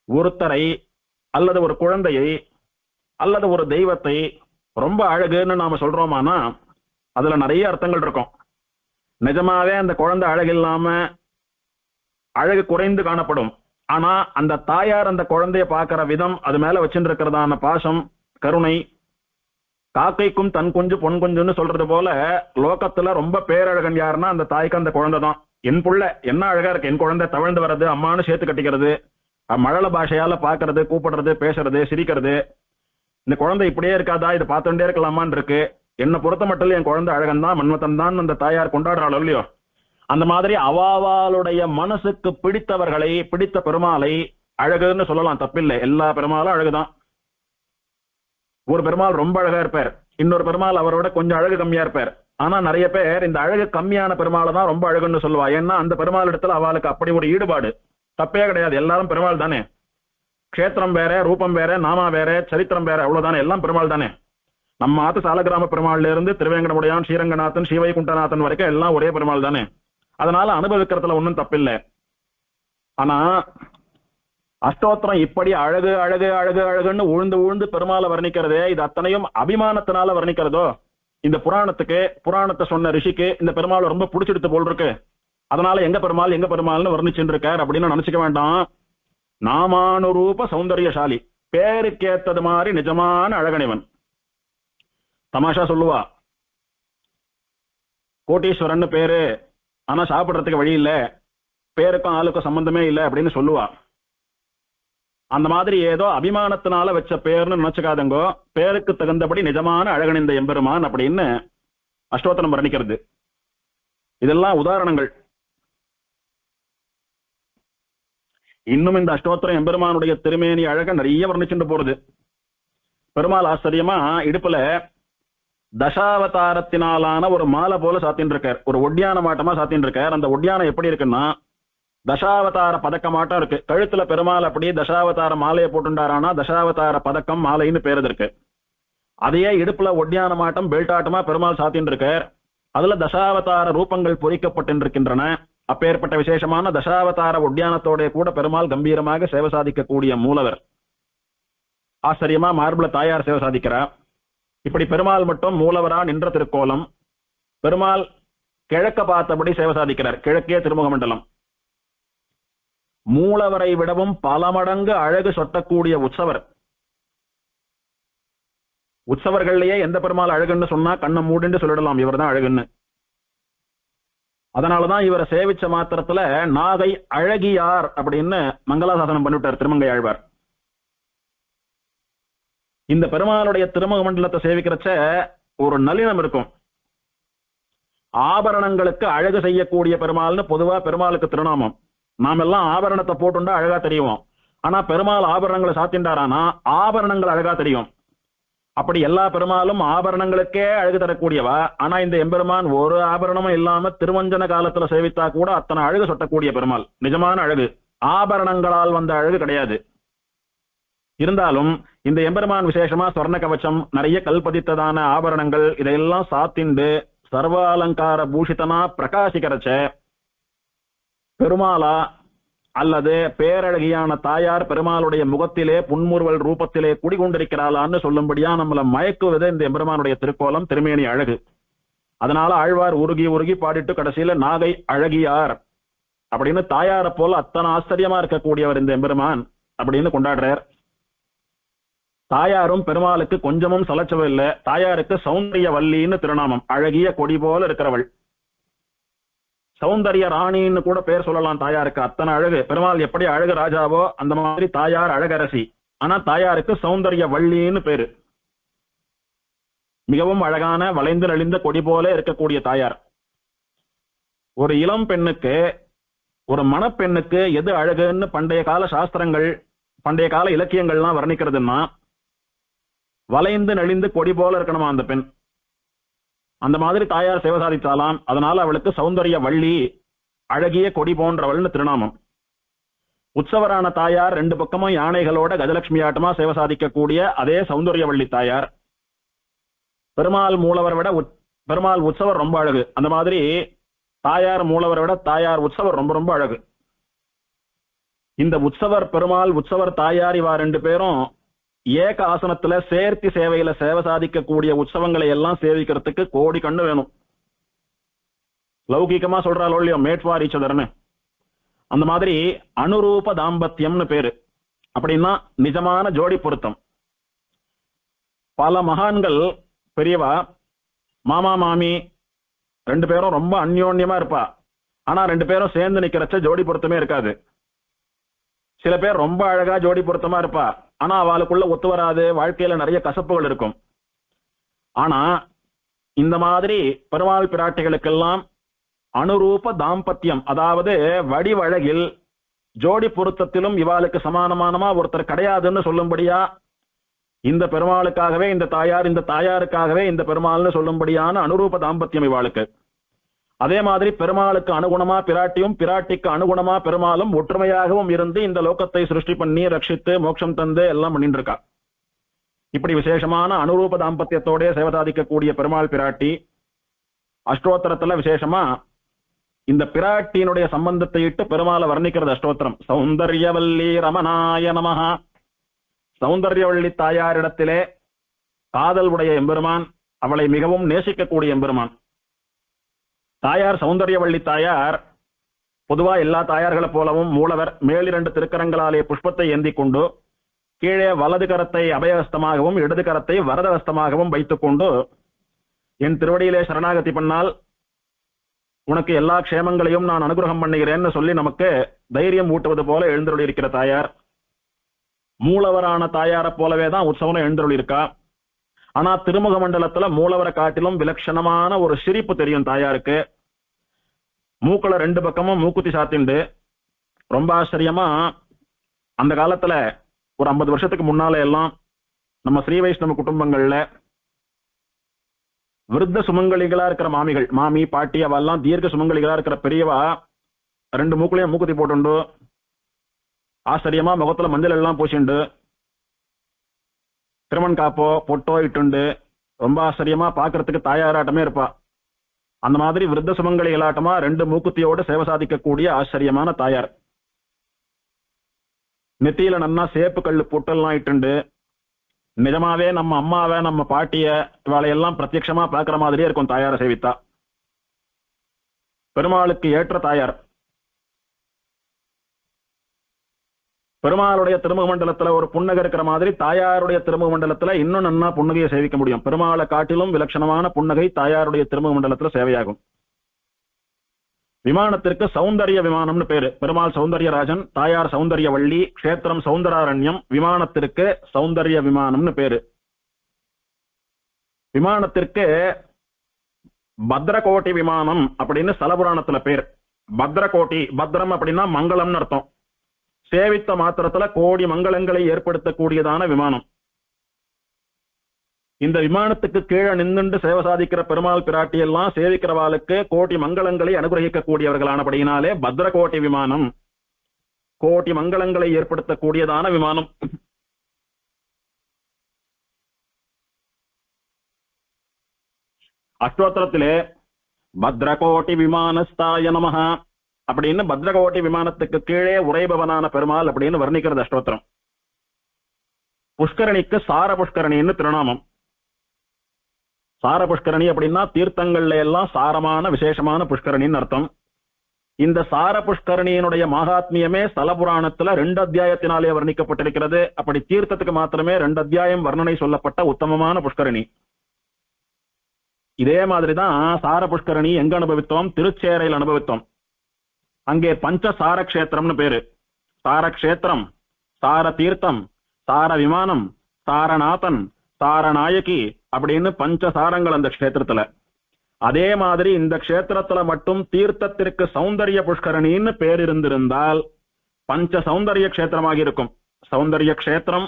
ஒருத்தரை அல்லது ஒரு குழந்தையை அல்லது ஒரு தெய்வத்தை ரொம்ப அழகுன்னு நாம சொல்றோமானா அதுல நிறைய அர்த்தங்கள் இருக்கும். நிஜமாவே அந்த குழந்தை அழகு இல்லாம அழகு குறைந்து காணப்படும். ஆனா அந்த தாயார் அந்த குழந்தைய பார்க்கிற விதம், அது மேல வச்சுட்டு இருக்கிறதான பாசம், கருணை, காக்கைக்கும் தன் குஞ்சு பொன் குஞ்சுன்னு சொல்றது போல லோகத்துல ரொம்ப பேரழகன் யாருன்னா அந்த தாய்க்கு அந்த குழந்தை தான். என் புள்ள என்ன அழகா இருக்கு, என் குழந்தை தவழ்ந்து வர்றது, அம்மானு சேர்த்து கட்டிக்கிறது, மழல பாஷையால பாக்குறது, கூப்பிடுறது, பேசுறது, சிரிக்கிறது. இந்த குழந்தை இப்படியே இருக்காதா, இதை பார்த்துட்டே இருக்கலாமான் இருக்கு. என்னை பொறுத்த மட்டும் என் குழந்தை அழகன் தான், மன்மதன் தான் அந்த தாயார் கொண்டாடுறாள் இல்லையோ? அந்த மாதிரி அவாவாளுடைய மனசுக்கு பிடித்தவர்களை, பிடித்த பெருமாளை அழகுன்னு சொல்லலாம், தப்பில்லை. எல்லா பெருமாளும் அழகுதான். ஒரு பெருமாள் ரொம்ப அழகா இருப்பார், இன்னொரு பெருமாள் அவரோட கொஞ்சம் அழகு கம்மியா இருப்பார். ஆனா நிறைய பேர் இந்த அழகு கம்மியான பெருமாளை தான் ரொம்ப அழகுன்னு சொல்லுவா. ஏன்னா அந்த பெருமாள் இடத்துல அவளுக்கு அப்படி ஒரு ஈடுபாடு. தப்பே கிடையாது, எல்லாரும் பெருமாள் தானே. க்ஷேத்திரம் வேற, ரூபம் வேற, நாமா வேற, சரித்திரம் வேற, அவ்வளவுதானே, எல்லாம் பெருமாள் தானே. நம்ம ஆத்து சாலகிராம பெருமாள்ல இருந்து திருவேங்கடமுடையான், ஸ்ரீரங்கநாதன், ஸ்ரீவைகுண்டநாதன் வரைக்கும் எல்லாம் ஒரே பெருமாள் தானே. அதனால அனுபவிக்கிறதுல ஒன்றும் தப்பில்லை. ஆனா அஷ்டோத்திரம் இப்படி அழகு அழகு அழகு அழகுன்னு உழுந்து உழுந்து பெருமாளை வர்ணிக்கிறதே, இது அத்தனையும் அபிமானத்தினால வர்ணிக்கிறதோ? இந்த புராணத்தை சொன்ன ரிஷிக்கு இந்த பெருமாள் ரொம்ப பிடிச்சிடுத்து போல் இருக்கு, அதனால எங்க பெருமாள்னு வர்ணிச்சுட்டு இருக்கார் அப்படின்னு நினைச்சுக்க வேண்டாம். நாமானுரூப சௌந்தர்யசாலி, பேருக்கேத்தது மாதிரி நிஜமான அழகனிவன். தமாஷா சொல்லுவா, கோட்டீஸ்வரன் பேரு, ஆனா சாப்பிடுறதுக்கு வழி இல்ல, பேருக்கும் ஆளுக்கும் சம்பந்தமே இல்லை அப்படின்னு சொல்லுவா. அந்த மாதிரி ஏதோ அபிமானத்தினால வச்ச பேர்னு நினைச்சுக்காதங்கோ, பேருக்கு தகுந்தபடி நிஜமான அழகன் இந்த எம்பெருமான் அப்படின்னு அஷ்டோத்திரம் வர்ணிக்கிறது. இதெல்லாம் உதாரணங்கள். இன்னும் இந்த அஷ்டோத்திரம் எம்பெருமானுடைய திருமேனி அழக நிறைய வர்ணிச்சுட்டு போறது. பெருமாள் ஆச்சரியமா இடுப்புல தசாவதாரத்தினாலான ஒரு மாலை போல சாத்தின்னு இருக்கார், ஒரு ஒட்டியான மாட்டமா சாத்தின்னு இருக்கார். அந்த ஒட்டியானம் எப்படி இருக்குன்னா தசாவதார பதக்கமாட்டம் இருக்கு. கழுத்துல பெருமாள் அப்படியே தசாவதார மாலையை போட்டுண்டாரானா தசாவதார பதக்கம் மாலைன்னு பேரு இருக்கு. அதையே இடுப்புல ஒட்டியான மாட்டம் பெல்டாட்டமா பெருமாள் சாத்தின்னு இருக்கார். அதுல தசாவதார ரூபங்கள் பொறிக்கப்பட்டிருக்கின்றன. அப்பேற்பட்ட விசேஷமான தசாவதார ஒட்டியானத்தோட கூட பெருமாள் கம்பீரமாக சேவை சாதிக்கக்கூடிய மூலவர். ஆச்சரியமா மார்புல தாயார் சேவை சாதிக்கிறார். இப்படி பெருமாள் மட்டும் மூலவரா நின்ற திருக்கோலம். பெருமாள் கிழக்க பார்த்தபடி சேவை சாதிக்கிறார், கிழக்கே திருமுக மண்டலம். மூலவரை விடவும் பல மடங்கு அழகு சொட்டக்கூடிய உற்சவர். உற்சவர்கள்லயே எந்த பெருமாள் அழகுன்னு சொன்னா கண்ணை மூடின்னு சொல்லிடலாம், இவர் தான் அழகுன்னு. அதனாலதான் இவரை சேவிச்ச மாத்திரத்துல நாகை அழகியார் அப்படின்னு மங்களாசாசனம் பண்ணிவிட்டார் திருமங்கை ஆழ்வார். இந்த பெருமாளுடைய திருமுக மண்டலத்தை சேவிக்கிறச்ச ஒரு நளினம் இருக்கும். ஆபரணங்களுக்கு அழகு செய்யக்கூடிய பெருமாள்னு பொதுவா பெருமாளுக்கு திருநாமம். நாம எல்லாம் ஆபரணத்தை போட்டுண்டா அழகா தெரியும், ஆனா பெருமாள் ஆபரணங்களை சாத்தின்றாரானா ஆபரணங்கள் அழகா தெரியும். அப்படி எல்லா பெருமாளும் ஆபரணங்களுக்கே அழகு தரக்கூடியவா. ஆனா இந்த எம்பெருமான் ஒரு ஆபரணமும் இல்லாம திருவஞ்சன காலத்துல சேவித்தா கூட அத்தனை அழகு சொட்டக்கூடிய பெருமாள். நிஜமான அழகு, ஆபரணங்களால் வந்த அழகு கிடையாது. இருந்தாலும் இந்த எம்பெருமான் விசேஷமா சொர்ண கவச்சம், நிறைய கல்பதித்ததான ஆபரணங்கள், இதையெல்லாம் சாத்திண்டு சர்வ அலங்கார பூஷிதனா பிரகாசிக்கிறச்ச பெருமாளா அல்லது பேரழகியான தாயார் பெருமாளுடைய முகத்திலே புன்முறுவல் ரூபத்திலே குடிகொண்டிருக்கிறாளான்னு சொல்லும்படியா நம்மள மயக்குவது இந்த எம்பெருமானுடைய திருக்கோலம், திருமேனி அழகு. அதனால ஆழ்வார் உருகி உருகி பாடிட்டு கடைசியில நாகை அழகியார் அப்படின்னு தாயாரை போல அத்தனை ஆச்சரியமா இருக்கக்கூடியவர் இந்த எம்பெருமான் அப்படின்னு கொண்டாடுறார். தாயாரும் பெருமாளுக்கு கொஞ்சமும் சலச்சவும் இல்லை. தாயாருக்கு சௌந்தரிய வல்லின்னு திருநாமம், அழகிய கொடி போல இருக்கிறவள். சௌந்தரிய ராணின்னு கூட பேர் சொல்லலாம் தாயாருக்கு, அத்தனை அழகு. பெருமாள் எப்படி அழகு ராஜாவோ அந்த மாதிரி தாயார் அழகரசி. ஆனா தாயாருக்கு சௌந்தரிய வள்ளின்னு பேரு. மிகவும் அழகான வளைந்து நெளிந்த கொடி போல இருக்கக்கூடிய தாயார். ஒரு இளம் பெண்ணுக்கு, ஒரு மணப்பெண்ணுக்கு எது அழகுன்னு பண்டைய கால சாஸ்திரங்கள், பண்டைய கால இலக்கியங்கள்லாம் வர்ணிக்கிறதுன்னா வளைந்து நெளிந்து கொடி போல இருக்கணுமா அந்த பெண். அந்த மாதிரி தாயார் சேவை சாதித்தாலாம். அதனால அவளுக்கு சௌந்தரிய வள்ளி, அழகிய கொடி போன்றவள்னு திருநாமம். உற்சவரான தாயார் ரெண்டு பக்கமும் யானைகளோட கஜலட்சுமி ஆட்டமா சேவை சாதிக்கக்கூடிய அதே சௌந்தரிய வள்ளி தாயார். பெருமாள் மூலவரை விட பெருமாள் உற்சவர் ரொம்ப அழகு. அந்த மாதிரி தாயார் மூலவரை விட தாயார் உற்சவர் ரொம்ப ரொம்ப அழகு. இந்த உற்சவர் பெருமாள், உற்சவர் தாயார், இவா ரெண்டு பேரும் ஏக ஆசனத்துல சேர்த்தி சேவையில சேவை சாதிக்கக்கூடிய உற்சவங்களை எல்லாம் சேவிக்கிறதுக்கு கோடி கண்ணு வேணும். லௌகிகமா சொல்றாளோ இல்லையோ மேட் ஃபார் ஈச் அதர்னு, அந்த மாதிரி அனுரூப தாம்பத்தியம்னு பேரு. அப்படின்னா நிஜமான ஜோடி பொருத்தம். பல மகான்கள் பெரியவா மாமா மாமி ரெண்டு பேரும் ரொம்ப அந்யோன்யமா இருப்பா. ஆனா ரெண்டு பேரும் சேர்ந்து நிக்கிறச்ச ஜோடி பொருத்தமே இருக்காது. சில பேர் ரொம்ப அழகா ஜோடி பொருத்தமா இருப்பா, ஆனா அவளுக்குள்ள ஒத்து வராது, வாழ்க்கையில நிறைய கசப்புகள் இருக்கும். ஆனா இந்த மாதிரி பெருமாள் பிராட்டிகளுக்கெல்லாம் அனுரூப தாம்பத்தியம், அதாவது வடிவழகில் ஜோடி பொருத்தத்திலும் இவாளுக்கு சமானமானமா ஒருத்தர் கிடையாதுன்னு சொல்லும்படியா இந்த பெருமாளுக்காகவே இந்த தாயார், இந்த தாயாருக்காகவே இந்த பெருமாள்னு சொல்லும்படியான அனுரூப தாம்பத்தியம் இவாளுக்கு. அதே மாதிரி பெருமாளுக்கு அனுகுணமா பிராட்டியும், பிராட்டிக்கு அனுகுணமா பெருமாளும் ஒற்றுமையாகவும் இருந்து இந்த லோகத்தை சிருஷ்டி பண்ணி ரட்சித்து மோட்சம் தந்து எல்லாம் பண்ணிட்டு இருக்கா. இப்படி விசேஷமான அனுரூப தாம்பத்தியத்தோட சேவை சாதிக்கக்கூடிய பெருமாள் பிராட்டி. அஷ்டோத்திரத்துல விசேஷமா இந்த பிராட்டியினுடைய சம்பந்தத்தை இட்டு பெருமாளை வர்ணிக்கிறது அஷ்டோத்திரம். சௌந்தர்யவல்லி ரமணாய நமஹா. சௌந்தர்யவல்லி தாயாரிடத்திலே காதல் உடைய எம்பெருமான், அவளை மிகவும் நேசிக்கக்கூடிய எம்பெருமான். தாயார் சௌந்தர்யவள்ளி தாயார் பொதுவா எல்லா தாயார்களை போலவும் மூலவர் மேலிரண்டு திருக்கரங்களாலே புஷ்பத்தை ஏந்தி கொண்டு கீழே வலது கரத்தை அபயஹஸ்தமாகவும் இடது கரத்தை வரதஹஸ்தமாகவும் வைத்துக் கொண்டு என் திருவடியிலே சரணாகதி பண்ணால் உனக்கு எல்லா க்ஷேமங்களையும் நான் அனுகிரகம் பண்ணுகிறேன்னு சொல்லி நமக்கு தைரியம் ஊட்டுவது போல எழுந்தருளி இருக்கிற தாயார். மூலவரான தாயாரை போலவே தான் உற்சவம் எழுந்தருளி இருக்கா. ஆனா திருமுக மண்டலத்துல மூலவரை காட்டிலும் விலட்சணமான ஒரு சிரிப்பு தெரியும் தாயாருக்கு. மூக்களை 2 பக்கமும் மூக்குத்தி சாத்திண்டு ரொம்ப ஆச்சரியமா, அந்த காலத்துல ஒரு 50 வருஷத்துக்கு முன்னால எல்லாம் நம்ம ஸ்ரீ வைஷ்ணவ குடும்பங்கள்ல விருத்த சுமங்கலிகளா இருக்கிற மாமிகள், மாமி பாட்டி அவெல்லாம் தீர்க்க சுமங்கலிகளா இருக்கிற பெரியவா 2 மூக்குலையும் மூக்குத்தி போட்டுண்டு ஆச்சரியமா முகத்துல மஞ்சள் எல்லாம் பூசிண்டு திருமண் காப்போ பொட்டோ இட்டுண்டு ரொம்ப ஆச்சரியமா பாக்குறதுக்கு தாயாராட்டமே இருப்பா. அந்த மாதிரி விருத்த சுமங்கலிகளாட்டமா 2 மூக்குத்தியோடு சேவை சாதிக்கக்கூடிய ஆச்சரியமான தாயார். நெத்தியில நன்னா சேப்பு கல்லு பொட்டெல்லாம் இட்டுண்டு நிஜமாவே நம்ம அம்மாவை நம்ம பாட்டிய இவாளையெல்லாம் பிரத்யட்சமா பார்க்கிற மாதிரியே இருக்கும் தாயார சேவித்தா. பெருமாளுக்கு ஏற்ற தாயார். பெருமாளுடைய திருமுக மண்டலத்துல ஒரு புன்னகை இருக்கிற மாதிரி தாயாருடைய திருமுக மண்டலத்துல இன்னும் நன்னா புன்னகையை சேவிக்க முடியும். பெருமாளை காட்டிலும் விலட்சணமான புன்னகை தாயாருடைய திருமுக மண்டலத்துல சேவையாகும். விமானத்திற்கு சௌந்தரிய விமானம்னு பேரு. பெருமாள் சௌந்தர்யராஜன், தாயார் சௌந்தர்யவள்ளி, க்ஷேத்திரம் சௌந்தராரண்யம், விமானத்திற்கு சௌந்தரிய விமானம்னு பேரு. விமானத்திற்கு பத்ரகோட்டி விமானம் அப்படின்னு ஸ்தலபுராணத்துல பேர். பத்ரகோட்டி, பத்ரம் அப்படின்னா மங்களம்னு அர்த்தம். சேவித்த மாத்திரத்துல கோடி மங்களங்களை ஏற்படுத்தக்கூடியதான விமானம். இந்த விமானத்துக்கு கீழே நின்றுண்டு சேவை சாதிக்கிற பெருமாள் பிராட்டி எல்லாம் சேவிக்கிறவாளுக்கு கோடி மங்களங்களை அனுகிரகிக்கக்கூடியவர்களானபடியினாலே பத்ரகோட்டி விமானம், கோடி மங்களங்களை ஏற்படுத்தக்கூடியதான விமானம். அஷ்டோத்திரத்திலே பத்ரகோட்டி விமானஸ்தாய நமஹ அப்படின்னு பத்ரகோட்டி விமானத்துக்கு கீழே உரைபவனான பெருமாள் அப்படின்னு வர்ணிக்கிறது அஷ்டோத்திரம். புஷ்கரணிக்கு சார புஷ்கரணின்னு திருநாமம். சார புஷ்கரணி அப்படின்னா தீர்த்தங்கள்ல எல்லாம் சாரமான விசேஷமான புஷ்கரணின்னு அர்த்தம். இந்த சார புஷ்கரணியினுடைய மகாத்மியமே ஸ்தலபுராணத்துல 2 அத்தியாயத்தினாலே வர்ணிக்கப்பட்டிருக்கிறது. அப்படி தீர்த்தத்துக்கு மாத்திரமே 2 அத்தியாயம் வர்ணனை சொல்லப்பட்ட உத்தமமான புஷ்கரணி. இதே மாதிரிதான் சார புஷ்கரணி எங்க அனுபவித்தோம்? திருச்சேரையில் அனுபவித்தோம். அங்கே பஞ்ச சார கஷேத்திரம்னு பேரு. சார கஷேத்திரம், சார தீர்த்தம், சார விமானம், சாரநாதன், சாரநாயகி அப்படின்னு பஞ்ச சாரங்கள் அந்த கஷேத்திரத்துல. அதே மாதிரி இந்த கஷேத்திரத்துல மட்டும் தீர்த்தத்திற்கு சௌந்தரிய புஷ்கரணின்னு பேர் இருந்திருந்தால் பஞ்ச சௌந்தரிய கஷேத்திரமாக இருக்கும். சௌந்தரிய கஷேத்திரம்,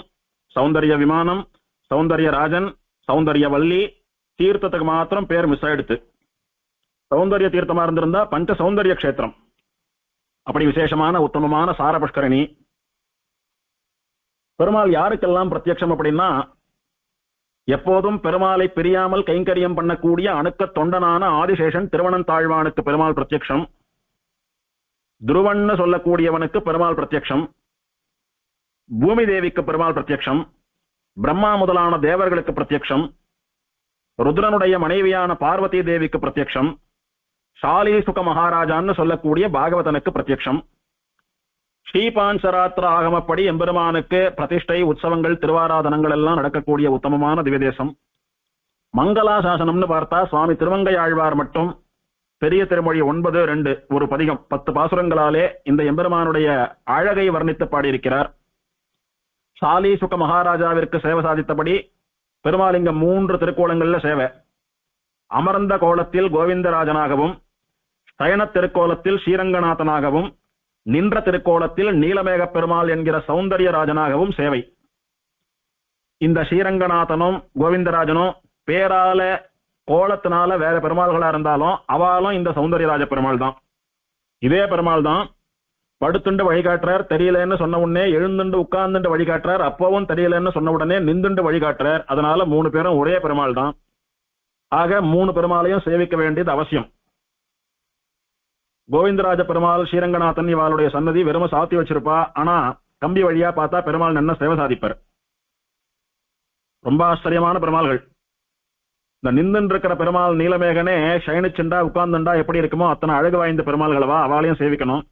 சௌந்தரிய விமானம், சௌந்தரிய ராஜன், சௌந்தரிய வள்ளி, தீர்த்தத்துக்கு மாத்திரம் பேர் மிஸ் ஆயிடுத்து. சௌந்தரிய தீர்த்தமா இருந்திருந்தா பஞ்ச சௌந்தரிய கஷேத்திரம். அப்படி விசேஷமான உத்தமமான சார புஷ்கரணி. பெருமாள் யாருக்கெல்லாம் பிரத்யட்சம் அப்படின்னா, எப்போதும் பெருமாளை பிரியாமல் கைங்கரியம் பண்ணக்கூடிய அணுக்க தொண்டனான ஆதிசேஷன் திருவனந்தாழ்வானுக்கு பெருமாள் பிரத்யட்சம். துருவன்னு சொல்லக்கூடியவனுக்கு பெருமாள் பிரத்யட்சம். பூமி தேவிக்கு பெருமாள் பிரத்யட்சம். பிரம்மா முதலான தேவர்களுக்கு பிரத்யட்சம். ருத்ரனுடைய மனைவியான பார்வதி தேவிக்கு பிரத்யட்சம். ஷாலி சுக மகாராஜான்னு சொல்லக்கூடிய பாகவதனுக்கு பிரத்யட்சம். ஸ்ரீபாஞ்சராத்திர ஆகமப்படி எம்பெருமானுக்கு பிரதிஷ்டை, உற்சவங்கள், திருவாராதனங்கள் எல்லாம் நடக்கக்கூடிய உத்தமமான திவ்யதேசம். மங்களாசாசனம்னு பார்த்தா சுவாமி திருமங்கை ஆழ்வார் மட்டும் பெரிய திருமொழி 9:2 ஒரு பதிகம் 10 பாசுரங்களாலே இந்த எம்பெருமானுடைய அழகை வர்ணித்து பாடியிருக்கிறார். ஷாலி சுக மகாராஜாவிற்கு சேவை சாதித்தபடி பெருமாளிங்க 3 திருக்கோலங்கள்ல சேவை. அமர்ந்த கோலத்தில் கோவிந்தராஜனாகவும், சயன திருக்கோலத்தில் ஸ்ரீரங்கநாதனாகவும், நின்ற திருக்கோலத்தில் நீலமேக பெருமாள் என்கிற சௌந்தரிய ராஜனாகவும் சேவை. இந்த ஸ்ரீரங்கநாதனும் கோவிந்தராஜனும் பேரால கோலத்தினால வேற பெருமாள்களா இருந்தாலும் அவளும் இந்த சௌந்தரியராஜ பெருமாள் தான். இதே பெருமாள் தான் படுத்துண்டு வழிகாட்டுறார், தெரியலன்னு சொன்ன உடனே எழுந்துண்டு உட்கார்ந்துண்டு வழிகாட்டுறார், அப்பவும் தெரியலன்னு சொன்ன உடனே நின்றுண்டு வழிகாட்டுறார். அதனால 3 பேரும் ஒரே பெருமாள் தான். ஆக 3 பெருமாளையும் சேவிக்க வேண்டியது அவசியம். கோவிந்தராஜ பெருமாள், ஸ்ரீரங்கநாதன் இவாளுடைய சன்னதி வெறும சாத்தி வச்சிருப்பா. ஆனா கம்பி வழியா பார்த்தா பெருமாள் என்ன சேவை சாதிப்பார். ரொம்ப ஆச்சரியமான பெருமாள்கள். இந்த நின்று இருக்கிற பெருமாள் நீலமேகனே சயனிச்சுண்டா உட்கார்ந்துண்டா எப்படி இருக்குமோ அத்தனை அழகு வாய்ந்த பெருமாள்களவா, அவளையும் சேவிக்கணும்.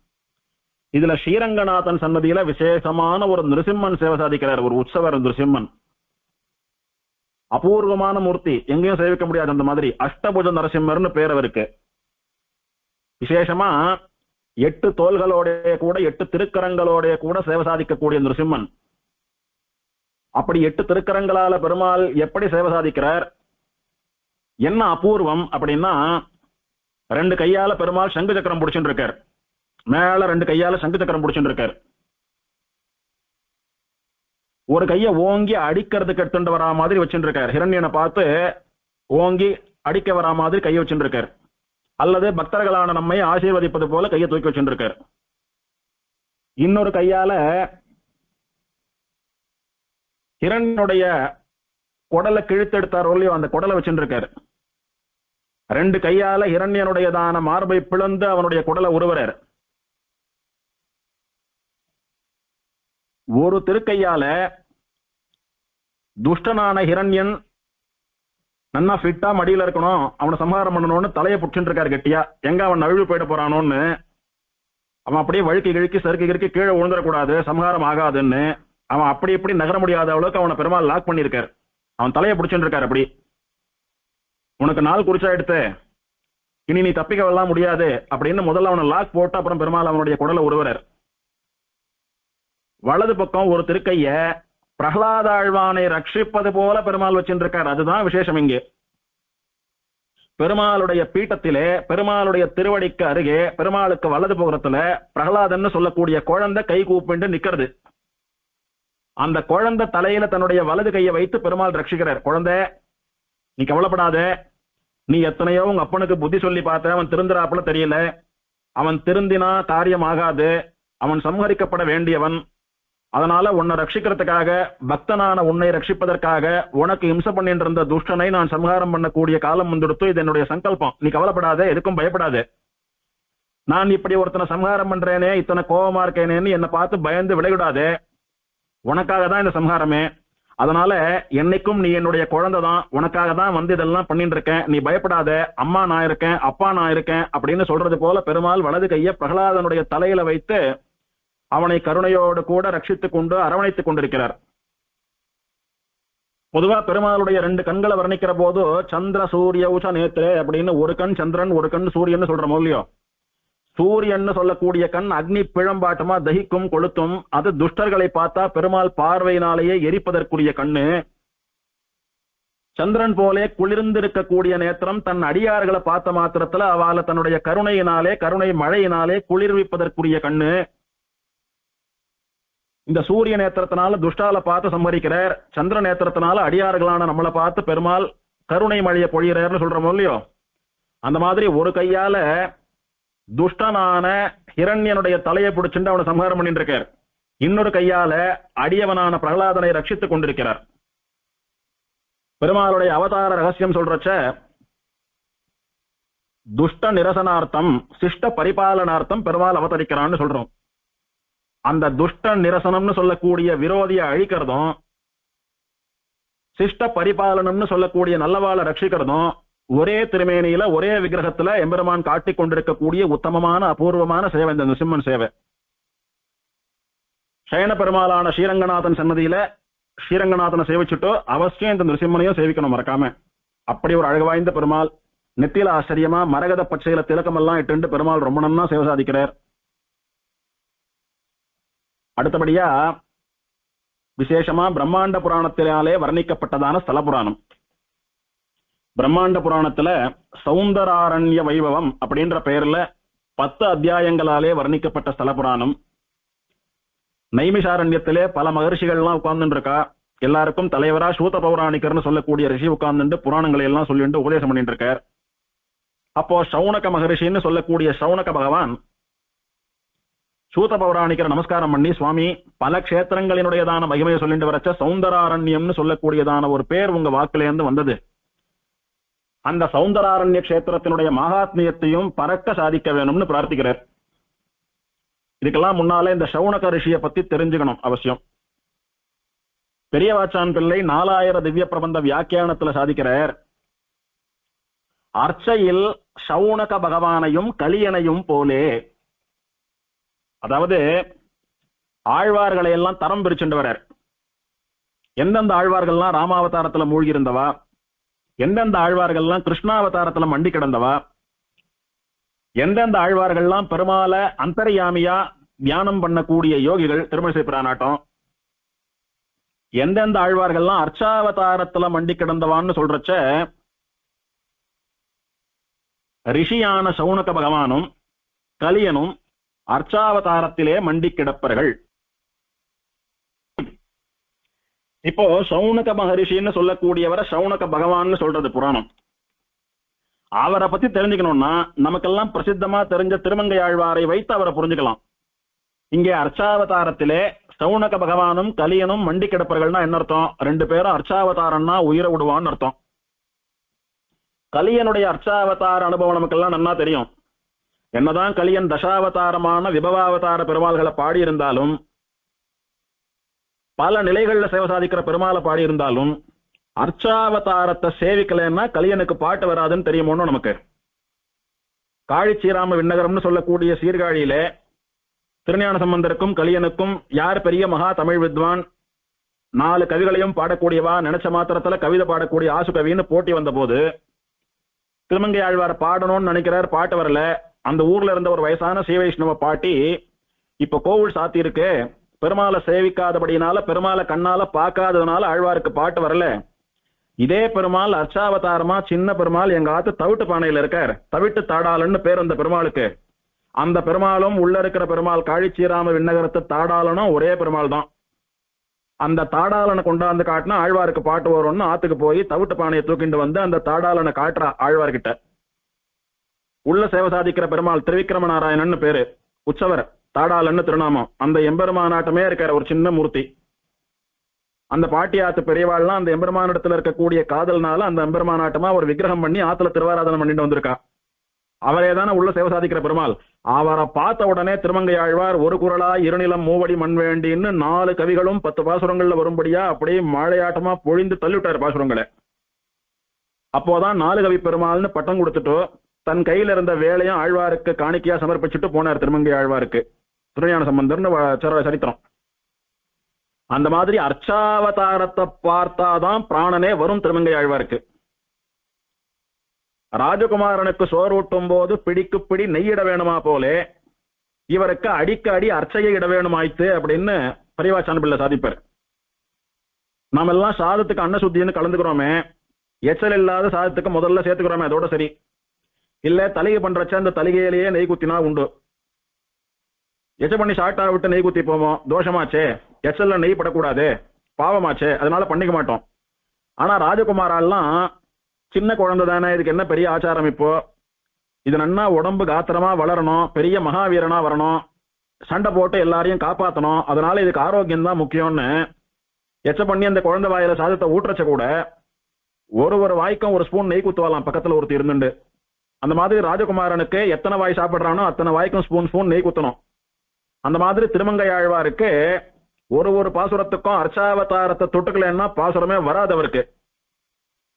இதுல ஸ்ரீரங்கநாதன் சன்னதியில விசேஷமான ஒரு நிருசிம்மன் சேவை சாதிக்கிறார். ஒரு உற்சவர் நிருசிம்மன். அபூர்வமான மூர்த்தி, எங்கேயும் சேவிக்க முடியாது. அந்த மாதிரி அஷ்டபுஜ நரசிம்மர்னு பேர் அவருக்கு. விசேஷமா 8 தோள்களோட கூட 8 திருக்கரங்களோட கூட சேவை சாதிக்கக்கூடிய நரசிம்மன். அப்படி 8 திருக்கரங்களால பெருமாள் எப்படி சேவை சாதிக்கிறார், என்ன அபூர்வம் அப்படின்னா, 2 கையால பெருமாள் சங்கு சக்கரம் பிடிச்சுட்டு இருக்கார். மேல 2 கையால சங்கு சக்கரம் பிடிச்சுட்டு இருக்கார். ஒரு கைய ஓங்கி அடிக்கிறதுக்கு எடுத்துட்டு வரா மாதிரி வச்சுட்டு இருக்கார். ஹிரண்யனை பார்த்து ஓங்கி அடிக்க வரா மாதிரி கையை வச்சுட்டு இருக்கார். அல்லது பக்தர்களான நம்மை ஆசீர்வதிப்பது போல கையை தூக்கி வச்சுட்டு இருக்கார். இன்னொரு கையால ஹிரண்யனுடைய குடலை கிழித்தெடுத்தார் இல்லையோ, அந்த குடலை வச்சுட்டு இருக்காரு. 2 கையால ஹிரண்யனுடையதான மார்பை பிளந்து அவனுடைய குடலை உருவரார். ஒரு திருக்கையால துஷ்டனான ஹிரண்யன் நன்னா ஃபிட்டா மடியில இருக்கணும், அவனை சம்ஹாரம் பண்ணணும்னு தலையை புடிச்சுட்டு இருக்காரு கெட்டியா. எங்க அவன் நழுவி போயிட போறானோன்னு, அவன் அப்படியே வழுக்கி கிழக்கி சறுக்கி கிறுக்கி கீழே விழுந்துடக்கூடாது, சம்ஹாரம் ஆகாதுன்னு அவன் அப்படி இப்படி நகர முடியாத அளவுக்கு அவனை பெருமாள் லாக் பண்ணிருக்காரு. அவன் தலையை புடிச்சுட்டு இருக்காரு. அப்படி உனக்கு நாள் குறிச்சா எடுத்து இனி நீ தப்பிக்கலாம் முடியாது அப்படின்னு முதல்ல அவனை லாக் போட்டு அப்புறம் பெருமாள் அவனுடைய குடலை உருவரார். வலது பக்கம் ஒரு திருக்கைய பிரகலாதாழ்வானை ரட்சிப்பது போல பெருமாள் வச்சுட்டு இருக்கார். அதுதான் விசேஷம். இங்கே பெருமாளுடைய பீட்டத்திலே, பெருமாளுடைய திருவடிக்கு அருகே, பெருமாளுக்கு வலது புறத்துல பிரகலாதன்னு சொல்லக்கூடிய குழந்தை கை கூப்பிண்டு நிக்கிறது. அந்த குழந்தை தலையில தன்னுடைய வலது கையை வைத்து பெருமாள் ரட்சிக்கிறார். குழந்தை, நீ கவலைப்படாத, நீ எத்தனையோ உங்க அப்பனுக்கு புத்தி சொல்லி பார்த்த, அவன் திருந்துறாப்புல தெரியல, அவன் திருந்தினா காரியம் ஆகாது, அவன் சம்ஹரிக்கப்பட வேண்டியவன், அதனால உன்னை ரட்சிக்கிறதுக்காக, பக்தனான உன்னை ரட்சிப்பதற்காக உனக்கு இம்சை பண்ணிட்டு இருந்த துஷ்டனை நான் சம்ஹாரம் பண்ணக்கூடிய காலம் வந்துடுத்து, இது என்னுடைய சங்கல்பம், நீ கவலைப்படாத, எதுக்கும் பயப்படாது. நான் இப்படி ஒருத்தனை சம்ஹாரம் பண்றேனே, இத்தனை கோபமா இருக்கேனேன்னு என்னை பார்த்து பயந்து விளைவிடாதே, உனக்காக தான் இந்த சம்ஹாரமே, அதனால என்னைக்கும் நீ என்னுடைய குழந்தை தான், உனக்காக தான் வந்து இதெல்லாம் பண்ணிட்டு இருக்கேன், நீ பயப்படாத, அம்மா நான் இருக்கேன், அப்பா நான் இருக்கேன் அப்படின்னு சொல்றது போல பெருமாள் வலது கையை பிரகலாதனுடைய தலையில வைத்து அவனை கருணையோடு கூட ரட்சித்துக் கொண்டு அரவணைத்துக் கொண்டிருக்கிறார். பொதுவா பெருமாளுடைய 2 கண்களை வர்ணிக்கிற போது சந்திர சூரிய உஷ நேத்திரே அப்படின்னு, ஒரு கண் சந்திரன் ஒரு கண் சூரியன் சொல்றோம் இல்லையோ. சூரியன் சொல்லக்கூடிய கண் அக்னி பிழம்பாட்டமா தகிக்கும் கொளுத்தும், அது துஷ்டர்களை பார்த்தா பெருமாள் பார்வையினாலேயே எரிப்பதற்குரிய கண்ணு. சந்திரன் போலே குளிர்ந்திருக்கக்கூடிய நேத்திரம் தன் அடியார்களை பார்த்த மாத்திரத்துல அவளை தன்னுடைய கருணையினாலே, கருணை மழையினாலே குளிர்விப்பதற்குரிய கண்ணு. இந்த சூரிய நேத்திரத்தினால துஷ்டால பார்த்து சம்ஹரிக்கிறார், சந்திர நேத்திரத்தினால அடியார்களான நம்மளை பார்த்து பெருமாள் கருணை மழையை பொழிகிறார்னு சொல்றோம் இல்லையோ. அந்த மாதிரி ஒரு கையால துஷ்டனான ஹிரண்யனுடைய தலையை பிடிச்சுட்டு அவனை சம்ஹாரம் பண்ணிட்டு இருக்கார், இன்னொரு கையால அடியவனான பிரகலாதனை ரட்சித்துக் கொண்டிருக்கிறார். பெருமாளுடைய அவதார ரகசியம் சொல்றச்ச துஷ்ட நிரசனார்த்தம் சிஷ்ட பரிபாலனார்த்தம் பெருமாள் அவதரிக்கிறான்னு சொல்றோம். அந்த துஷ்ட நிரசனம்னு சொல்லக்கூடிய விரோதியை அழிக்கிறதும், சிஷ்ட பரிபாலனம்னு சொல்லக்கூடிய நல்லவாளை ரட்சிக்கிறதும் ஒரே திருமேனியில ஒரே விக்கிரகத்துல எம்பெருமான் காட்டிக் கொண்டிருக்கக்கூடிய உத்தமமான அபூர்வமான சேவை இந்த நரசிம்மன் சேவை. சயன பெருமாளான ஸ்ரீரங்கநாதன் சன்னதியில ஸ்ரீரங்கநாதனை சேவிச்சுட்டோ அவசியம் இந்த நரசிம்மனையும் சேவிக்கணும் மறக்காம. அப்படி ஒரு அழகு வாய்ந்த பெருமாள். நெத்தியில ஆச்சரியமா மரகத பச்சையில திலக்கம் எல்லாம் இட்டு பெருமாள் ரொம்ப நன்னா சேவை சாதிக்கிறார். அடுத்தபடியா விசேஷமா பிரம்மாண்ட புராணத்தினாலே வர்ணிக்கப்பட்டதான ஸ்தல புராணம். பிரம்மாண்ட புராணத்துல சௌந்தராரண்ய வைபவம் அப்படின்ற பெயர்ல 10 அத்தியாயங்களாலே வர்ணிக்கப்பட்ட ஸ்தல புராணம். நைமிஷாரண்யத்திலே பல மகர்ஷிகள்லாம் உட்கார்ந்துட்டு இருக்கா. எல்லாருக்கும் தலைவரா சூத பௌராணிகர்னு சொல்லக்கூடிய ரிஷி உட்கார்ந்துட்டு புராணங்களை எல்லாம் சொல்லிட்டு உபதேசம் பண்ணிட்டு இருக்கார். அப்போ சௌனக மகரிஷின்னு சொல்லக்கூடிய சௌனக பகவான் சூத பௌராணிகரை நமஸ்காரம் பண்ணி, சுவாமி, பல கஷேத்திரங்களினுடையதான மகிமையை சொல்லிட்டு வரச்ச சௌந்தராரண்யம்னு சொல்லக்கூடியதான ஒரு பேர் உங்க வாக்குலேருந்து வந்தது. அந்த சௌந்தராரண்ய கஷேத்திரத்தினுடைய மகாத்மியத்தையும் பறக்க சாதிக்க வேணும்னு பிரார்த்திக்கிறார். இதுக்கெல்லாம் முன்னாலே இந்த சௌனக ரிஷியை பத்தி தெரிஞ்சுக்கணும் அவசியம். பெரியவாச்சான் பிள்ளை 4000 திவ்ய பிரபந்த வியாக்கியானத்துல சாதிக்கிறார், அர்ச்சையில் சௌனக பகவானையும் கலியனையும் போலே. அதாவது ஆழ்வார்களை எல்லாம் தரம் பிரிச்சுட்டு வரார். எந்தெந்த ஆழ்வார்கள்லாம் ராமாவதாரத்துல மூழ்கி இருந்தவா, எந்தெந்த ஆழ்வார்கள்லாம் கிருஷ்ணாவதாரத்துல மண்டி கிடந்தவா, எந்தெந்த ஆழ்வார்கள்லாம் பெருமாள அந்தர்யாமியா தியானம் பண்ணக்கூடிய யோகிகள் திருமணிசை பிரானாட்டம், எந்தெந்த ஆழ்வார்கள்லாம் அர்ச்சாவதாரத்துல மண்டி கிடந்தவான்னு சொல்றச்ச ரிஷியான சௌனக பகவானும் கலியனும் அர்ச்சாவதாரத்திலே மண்டி கிடப்பர்கள். இப்போ சௌனக மகரிஷின்னு சொல்லக்கூடியவரை சௌனக பகவான் சொல்றது புராணம். அவரை பத்தி தெரிஞ்சுக்கணும்னா நமக்கெல்லாம் பிரசித்தமா தெரிஞ்ச திருமங்கை ஆழ்வாரை வைத்து அவரை புரிஞ்சுக்கலாம். இங்கே அர்ச்சாவதாரத்திலே சௌனக பகவானும் கலியனும் மண்டி கிடப்பர்கள்னா என்ன அர்த்தம்? ரெண்டு பேரும் அர்ச்சாவதாரம்னா உயிரை விடுவான்னு அர்த்தம். கலியனுடைய அர்ச்சாவதார அனுபவம் நமக்கெல்லாம் நன்னா தெரியும். என்னதான் கலியன் தசாவதாரமான விபவாவதார பெருமாள்களை பாடியிருந்தாலும், பல நிலைகள்ல சேவை சாதிக்கிற பெருமாளை பாடியிருந்தாலும், அர்ச்சாவதாரத்தை சேவிக்கலன்னா கலியனுக்கு பாட்டு வராதுன்னு தெரியுமோன்னு நமக்கு. காழிச்சீராம விண்ணகரம்னு சொல்லக்கூடிய சீர்காழியிலே திருஞான சம்பந்தருக்கும் கலியனுக்கும் யார் பெரிய மகா தமிழ் வித்வான், 4 கவிகளையும் பாடக்கூடியவா, நினைச்ச மாத்திரத்துல கவிதை பாடக்கூடிய ஆசு கவின்னு போட்டி வந்த போது திருமங்கை ஆழ்வார் பாடணும்னு நினைக்கிறார், பாட்டு வரல. அந்த ஊர்ல இருந்த ஒரு வயசான ஸ்ரீவைஷ்ணவ பாட்டி, இப்ப கோவில் சாத்தி இருக்கு, பெருமாளை சேவிக்காதபடினால பெருமாளை கண்ணால பார்க்காததுனால ஆழ்வாருக்கு பாட்டு வரல. இதே பெருமாள் அர்ச்சாவதாரமா சின்ன பெருமாள் எங்க ஆத்து தவிட்டு பானையில இருக்கார், தவிட்டு தாடாளன்னு பேர் அந்த பெருமாளுக்கு. அந்த பெருமாளும் உள்ள இருக்கிற பெருமாள் காழிச்சீராம விண்ணகரத்து தாடாளனும் ஒரே பெருமாள் தான். அந்த தாடாளனை கொண்டாந்து காட்டினா ஆழ்வாருக்கு பாட்டு வரும்னு ஆத்துக்கு போய் தவிட்டு பானையை தூக்கிட்டு வந்து அந்த தாடாளனை காட்டுறா ஆழ்வார்கிட்ட. உள்ள சேவை சாதிக்கிற பெருமாள் திருவிக்கிரம நாராயணன் பேரு, உற்சவர், தாடாளன்னு திருநாமம். அந்த எம்பெருமானாட்டமே இருக்கிற ஒரு சின்ன மூர்த்தி. அந்த பாட்டி ஆத்து பெரியவாள்லாம் அந்த எம்பெருமானிடத்துல இருக்கக்கூடிய காதல்னால அந்த எம்பெருமானாட்டமா ஒரு விக்கிரகம் பண்ணி ஆத்துல திருவாராதனை பண்ணிட்டு வந்திருக்கா. அவரே தானே உள்ள சேவை சாதிக்கிற பெருமாள். அவரை பார்த்த உடனே திருமங்கை ஆழ்வார் ஒரு குரலா இருநிலம் மூவடி மண் வேண்டின்னு 4 கவிகளும் 10 பாசுரங்கள்ல வரும்படியா அப்படியே மழையாட்டமா பொழிந்து தள்ளிவிட்டார் பாசுரங்களை. அப்போதான் 4 கவி பெருமாள்னு பட்டம் கொடுத்துட்டு தன் கையில இருந்த வேலையும் ஆழ்வாருக்கு காணிக்கையா சமர்ப்பிச்சுட்டு போனார் திருமங்கை ஆழ்வாருக்கு. திருஞான சம்பந்தர்னு சரித்திரம். அந்த மாதிரி அர்ச்சாவதாரத்தை பார்த்தாதான் பிராணனே வரும் திருமங்கை ஆழ்வாருக்கு. ராஜகுமாரனுக்கு சோறூட்டும் போது பிடிக்கு பிடி நெய்யிட வேணுமா போலே இவருக்கு அடிக்க அடி அர்ச்சையை இட வேணுமாய்த்து அப்படின்னு பரிவாச்சான பிள்ளை சாதிப்பார். நாம எல்லாம் சாதத்துக்கு அன்னசுத்தின்னு கலந்துக்கிறோமே, எச்சல் இல்லாத சாதத்துக்கு முதல்ல சேர்த்துக்கிறோமே, அதோட சரி. இல்ல தலிகை பண்றச்ச அந்த தலிகையிலேயே நெய் குத்தினா உண்டு. எச்ச பண்ணி ஷார்ட்டா விட்டு நெய் குத்தி போவோம், தோஷமாச்சே, எச்சல்ல நெய் படக்கூடாது, பாவமாச்சே, அதனால பண்ணிக்க மாட்டோம். ஆனா ராஜகுமாரெல்லாம் சின்ன குழந்தை தானே, இதுக்கு என்ன பெரிய ஆச்சாரம்? இப்போ இது நன்னா உடம்பு காத்திரமா வளரணும், பெரிய மகாவீரனா வரணும், சண்டை போட்டு எல்லாரையும் காப்பாற்றணும், அதனால இதுக்கு ஆரோக்கியம் தான் முக்கியம்னு எச்ச பண்ணி அந்த குழந்தை வாயில சாதத்தை ஊற்றச்ச கூட ஒரு வாய்க்கும் ஒரு ஸ்பூன் நெய் குத்துவாலாம் பக்கத்துல ஒருத்தர் இருந்துண்டு. அந்த மாதிரி ராஜகுமாரனுக்கு எத்தனை வாய் சாப்பிடுறானோ அத்தனை வாய்க்கும் ஸ்பூன் நெய் குத்தணும். அந்த மாதிரி திருமங்கை ஆழ்வாருக்கு ஒரு பாசுரத்துக்கும் அர்ச்சாவதாரத்தை தொட்டுக்கலன்னா பாசுரமே வராது. அவருக்கு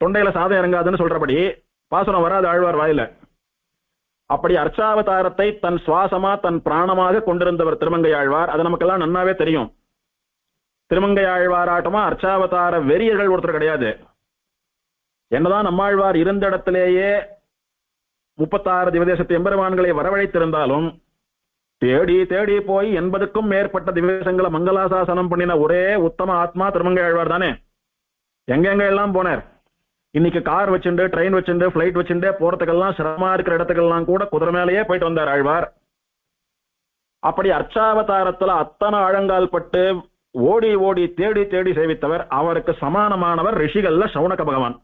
தொண்டையில சாதம் இறங்காதுன்னு சொல்றபடி பாசுரம் வராது ஆழ்வார் வாயில. அப்படி அர்ச்சாவதாரத்தை தன் சுவாசமா தன் பிராணமாக கொண்டிருந்தவர் திருமங்கை ஆழ்வார். அது நமக்கெல்லாம் நன்னாவே தெரியும். திருமங்கை ஆழ்வாராட்டமா அர்ச்சாவதார வெறியர்கள் ஒருத்தர் கிடையாது. என்னதான் நம்மாழ்வார் இருந்த இடத்திலேயே 36 திவதேசத்து எம்பெருமான்களை வரவழைத்திருந்தாலும் தேடி தேடி போய் 80க்கும் மேற்பட்ட திவதேசங்களை மங்களாசாசனம் பண்ணின ஒரே உத்தம ஆத்மா திருமங்கை ஆழ்வார் தானே. எங்கெங்க எல்லாம் போனார். இன்னைக்கு கார் வச்சுட்டு, ட்ரெயின் வச்சுட்டு, பிளைட் வச்சுட்டு போறதுக்கெல்லாம் சிரமமா இருக்கிற இடத்துக்கெல்லாம் கூட குதிரை மேலேயே போயிட்டு வந்தார் ஆழ்வார். அப்படி அர்ச்சாவதாரத்துல அத்தனை ஆழங்கால் பட்டு ஓடி ஓடி தேடி தேடி சேவித்தவர். அவருக்கு சமானமானவர் ரிஷிகள்ல சௌனக பகவான்.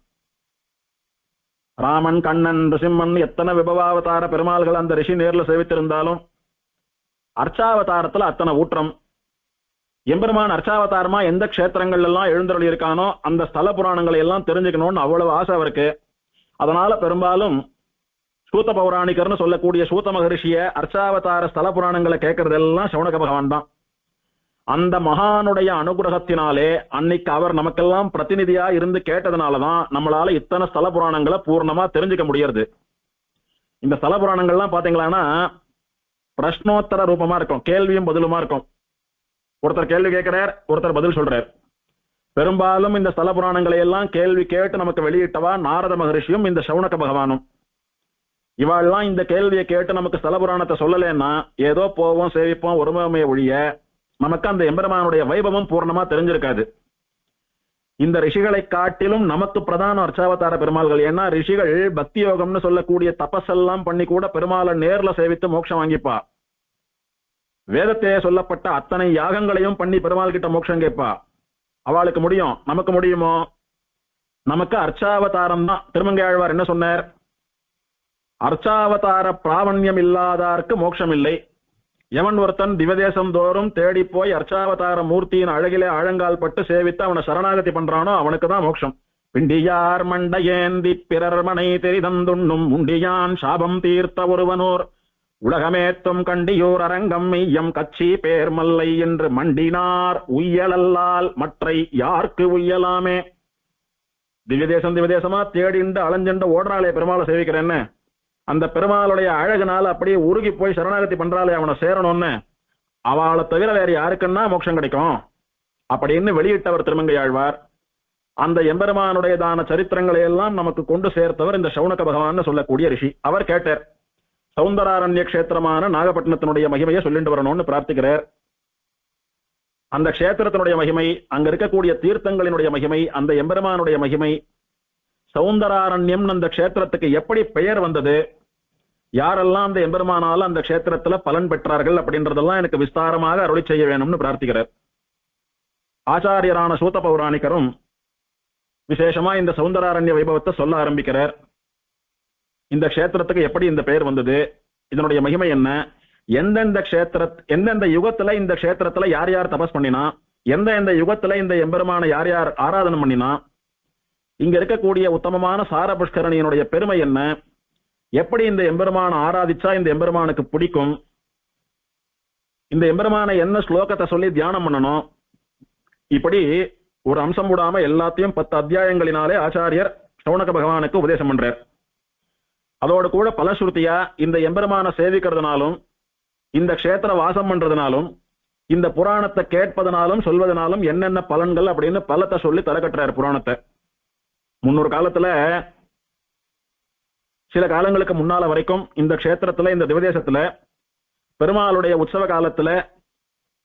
ராமன், கண்ணன், ரிசிம்மன் எத்தனை விபவாவதார பெருமாள்கள் அந்த ரிஷி நேர்ல சேவித்திருந்தாலும் அர்ச்சாவதாரத்துல அத்தனை ஊற்றம். எம்பெருமான் அர்ச்சாவதாரமா எந்த க்ஷேத்திரங்கள் எல்லாம் எழுந்தருளி இருக்கானோ அந்த ஸ்தல புராணங்களை எல்லாம் தெரிஞ்சுக்கணும்னு அவ்வளவு ஆசை அவருக்கு. அதனால பெரும்பாலும் சூத்த பௌராணிகர்னு சொல்லக்கூடிய சூத்த மகரிஷிய அர்ச்சாவதார ஸ்தல புராணங்களை கேட்கறதெல்லாம் சௌனக பகவான் தான். அந்த மகானுடைய அனுகிரகத்தினாலே அன்னைக்கு அவர் நமக்கெல்லாம் பிரதிநிதியா இருந்து கேட்டதுனாலதான் நம்மளால இத்தனை ஸ்தல புராணங்களை பூர்ணமா தெரிஞ்சுக்க முடியறது. இந்த ஸ்தல புராணங்கள்லாம் பாத்தீங்களான்னா பிரஷ்னோத்தர ரூபமா இருக்கும், கேள்வியும் பதிலுமா இருக்கும். ஒருத்தர் கேள்வி கேட்கிறார், ஒருத்தர் பதில் சொல்றார். பெரும்பாலும் இந்த ஸ்தல புராணங்களை எல்லாம் கேள்வி கேட்டு நமக்கு வெளியிட்டவா நாரத மகரிஷியும் இந்த சௌனக பகவானும். இவாள்லாம் இந்த கேள்வியை கேட்டு நமக்கு ஸ்தல புராணத்தை சொல்லலைன்னா ஏதோ போவோம் சேவிப்போம் ஒருமையை ஒழிய நமக்கு அந்த எம்பெருமானுடைய வைபவம் பூர்ணமா தெரிஞ்சிருக்காது. இந்த ரிஷிகளை காட்டிலும் நமக்கு பிரதான அர்ச்சாவதார பெருமாள்கள். ஏன்னா ரிஷிகள் பக்தி யோகம்னு சொல்லக்கூடிய தபஸெல்லாம் பண்ணி கூட பெருமாளை நேர்ல சேவித்து மோட்சம் வாங்கிப்பா. வேதத்தையே சொல்லப்பட்ட அத்தனை யாகங்களையும் பண்ணி பெருமாள் கிட்ட மோட்சம் கேட்பா. அவளுக்கு முடியும், நமக்கு முடியுமோ? நமக்கு அர்ச்சாவதாரம் தான். திருமங்கையாழ்வார் என்ன சொன்னார்? அர்ச்சாவதார பிராவண்யம் இல்லாதார்க்கு மோட்சம் இல்லை. எவன் ஒருத்தன் திவதேசம் தோறும் தேடி போய் அர்ச்சாவதார மூர்த்தியின் அழகிலே ஆழங்கால் பட்டு சேவித்து அவனை சரணாகதி பண்றானோ அவனுக்கு தான் மோட்சம். பிண்டியார் மண்டையேந்தி பிறர் மனை தெரிதந்துண்ணும் முண்டியான் சாபம் தீர்த்த ஒருவனோர் உலகமேத்தும் கண்டியூர் அரங்கம் மெய்யம் கச்சி பேர் மல்லை என்று மண்டினார் உய்யலல்லால் மற்றை யாருக்கு உய்யலாமே. திவ்யதேசமா தேடிண்டு அலைஞ்சண்டு ஓடுறாளே பெருமாளை சேவிக்கிறேன்னு, அந்த பெருமாளுடைய அழகுனால அப்படியே உருகி போய் சரணாகதி பண்றாளே அவனை சேரணும்னு, அவளை தவிர வேற யாருக்குன்னா மோட்சம் கிடைக்கும் அப்படின்னு வெளியிட்டவர் திருமங்கையாழ்வார். அந்த எம்பெருமானுடையதான சரித்திரங்களை எல்லாம் நமக்கு கொண்டு சேர்த்தவர் இந்த சௌனக பகவான் சொல்லக்கூடிய ரிஷி. அவர் கேட்டார், சௌந்தராரண்ய கஷேத்திரமான நாகப்பட்டினத்தினுடைய மகிமையை சொல்லிட்டு வரணும்னு பிரார்த்திக்கிறார். அந்த கஷேத்திரத்தினுடைய மகிமை, அங்க இருக்கக்கூடிய தீர்த்தங்களினுடைய மகிமை, அந்த எம்பெருமானுடைய மகிமை, சௌந்தராரண்யம் அந்த கஷேத்திரத்துக்கு எப்படி பெயர் வந்தது, யாரெல்லாம் அந்த எம்பெருமானால அந்த கஷேத்திரத்துல பலன் பெற்றார்கள் அப்படின்றதெல்லாம் எனக்கு விஸ்தாரமாக அருளி செய்ய வேணும்னு பிரார்த்திக்கிறார். ஆச்சாரியரான சூத பௌராணிகரும் விசேஷமா இந்த சௌந்தராரண்ய வைபவத்தை சொல்ல ஆரம்பிக்கிறார். இந்த கஷேத்திரத்துக்கு எப்படி இந்த பெயர் வந்தது, இதனுடைய மகிமை என்ன, எந்தெந்த யுகத்துல இந்த கஷேத்திரத்துல யார் யார் தபஸ் பண்ணினா, எந்த யுகத்துல இந்த எம்பெருமான யார் யார் ஆராதனை பண்ணினா, இங்க இருக்கக்கூடிய உத்தமமான சார புஷ்கரணியினுடைய பெருமை என்ன, எப்படி இந்த எம்பெருமான ஆராதிச்சா இந்த எம்பெருமானுக்கு பிடிக்கும், இந்த எம்பெருமான என்ன ஸ்லோகத்தை சொல்லி தியானம் பண்ணணும், இப்படி ஒரு அம்சம் விடாம எல்லாத்தையும் 10 அத்தியாயங்களினாலே ஆச்சாரியர் சௌனக பகவானுக்கு உபதேசம் பண்றார். அதோடு கூட பலஸ்ருதியா இந்த எம்பெருமான சேவிக்கிறதுனாலும், இந்த கஷேத்திர வாசம் பண்றதுனாலும், இந்த புராணத்தை கேட்பதனாலும் சொல்வதனாலும் என்னென்ன பலன்கள் அப்படின்னு பலத்தை சொல்லி தரக்கட்டுறார் புராணத்தை. முன்னொரு காலத்துல, சில காலங்களுக்கு முன்னால வரைக்கும் இந்த கஷேத்திரத்துல, இந்த திவதேசத்துல பெருமாளுடைய உற்சவ காலத்துல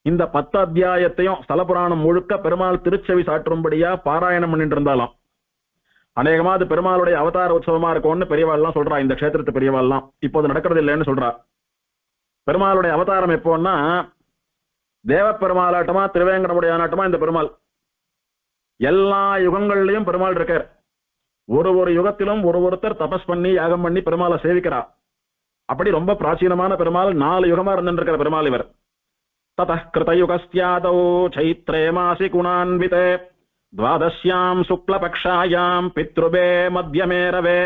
இந்த 10 அத்தியாயத்தையும் ஸ்தல புராணம் முழுக்க பெருமாள் திருச்செவி சாற்றும்படியா பாராயணம் பண்ணிட்டு இருந்தாலும், அநேகமா அது பெருமாளுடைய அவதார உற்சவமா இருக்கும்னு பெரியவாள்லாம் சொல்றா. இந்த கஷேத்திரத்து பெரியவாள்லாம் இப்போ அது நடக்கிறது இல்லைன்னு சொல்றா. பெருமாளுடைய அவதாரம் எப்போன்னா, தேவ பெருமாளாட்டமா திருவேங்கடமுடையானாட்டமா இந்த பெருமாள் எல்லா யுகங்கள்லயும் பெருமாள் இருக்கார். ஒரு யுகத்திலும் ஒருத்தர் தபஸ் பண்ணி யாகம் பண்ணி பெருமாளை சேவிக்கிறா. அப்படி ரொம்ப பிராச்சீனமான பெருமாள், 4 யுகமா இருந்துருக்கிற பெருமாள் இவர். ததः கிருதயுகஸ்யாதௌ சைத்ரே மாசி குணான்விதே द्वादश्यां शुक्लपक्षायां पितृभे मध्यमेरवे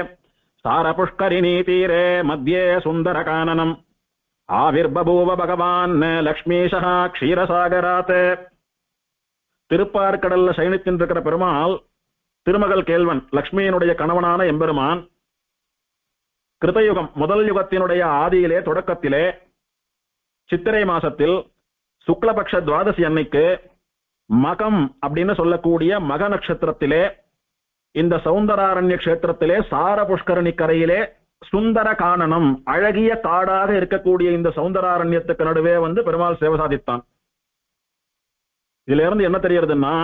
सारपुष्करिणी तीरे मध्ये सुन्दरकाननम् आविर्बभूव भगवान् लक्ष्मीशः क्षीरसागरात्. திருப்பார்கடல்ல சயனித்திருக்கிற பெருமாள் திருமகள் கேள்வன் லக்ஷ்மியினுடைய கணவனான எம்பெருமான் கிருதயுகம் முதல் யுகத்தினுடைய ஆதியிலே தொடக்கத்திலே சித்திரை மாசத்தில் சுக்லபக்ஷ துவாதசி அன்னைக்கு மகம் அப்படின்னு சொல்லக்கூடிய மக நட்சத்திரத்திலே இந்த சௌந்தராரண்ய கஷேத்திரத்திலே சார புஷ்கரணி கரையிலே சுந்தர கானனம் அழகிய காடாக இருக்கக்கூடிய இந்த சௌந்தராரண்யத்துக்கு நடுவே வந்து பெருமாள் சேவை சாதித்தான். இதுல இருந்து என்ன தெரியறதுன்னா,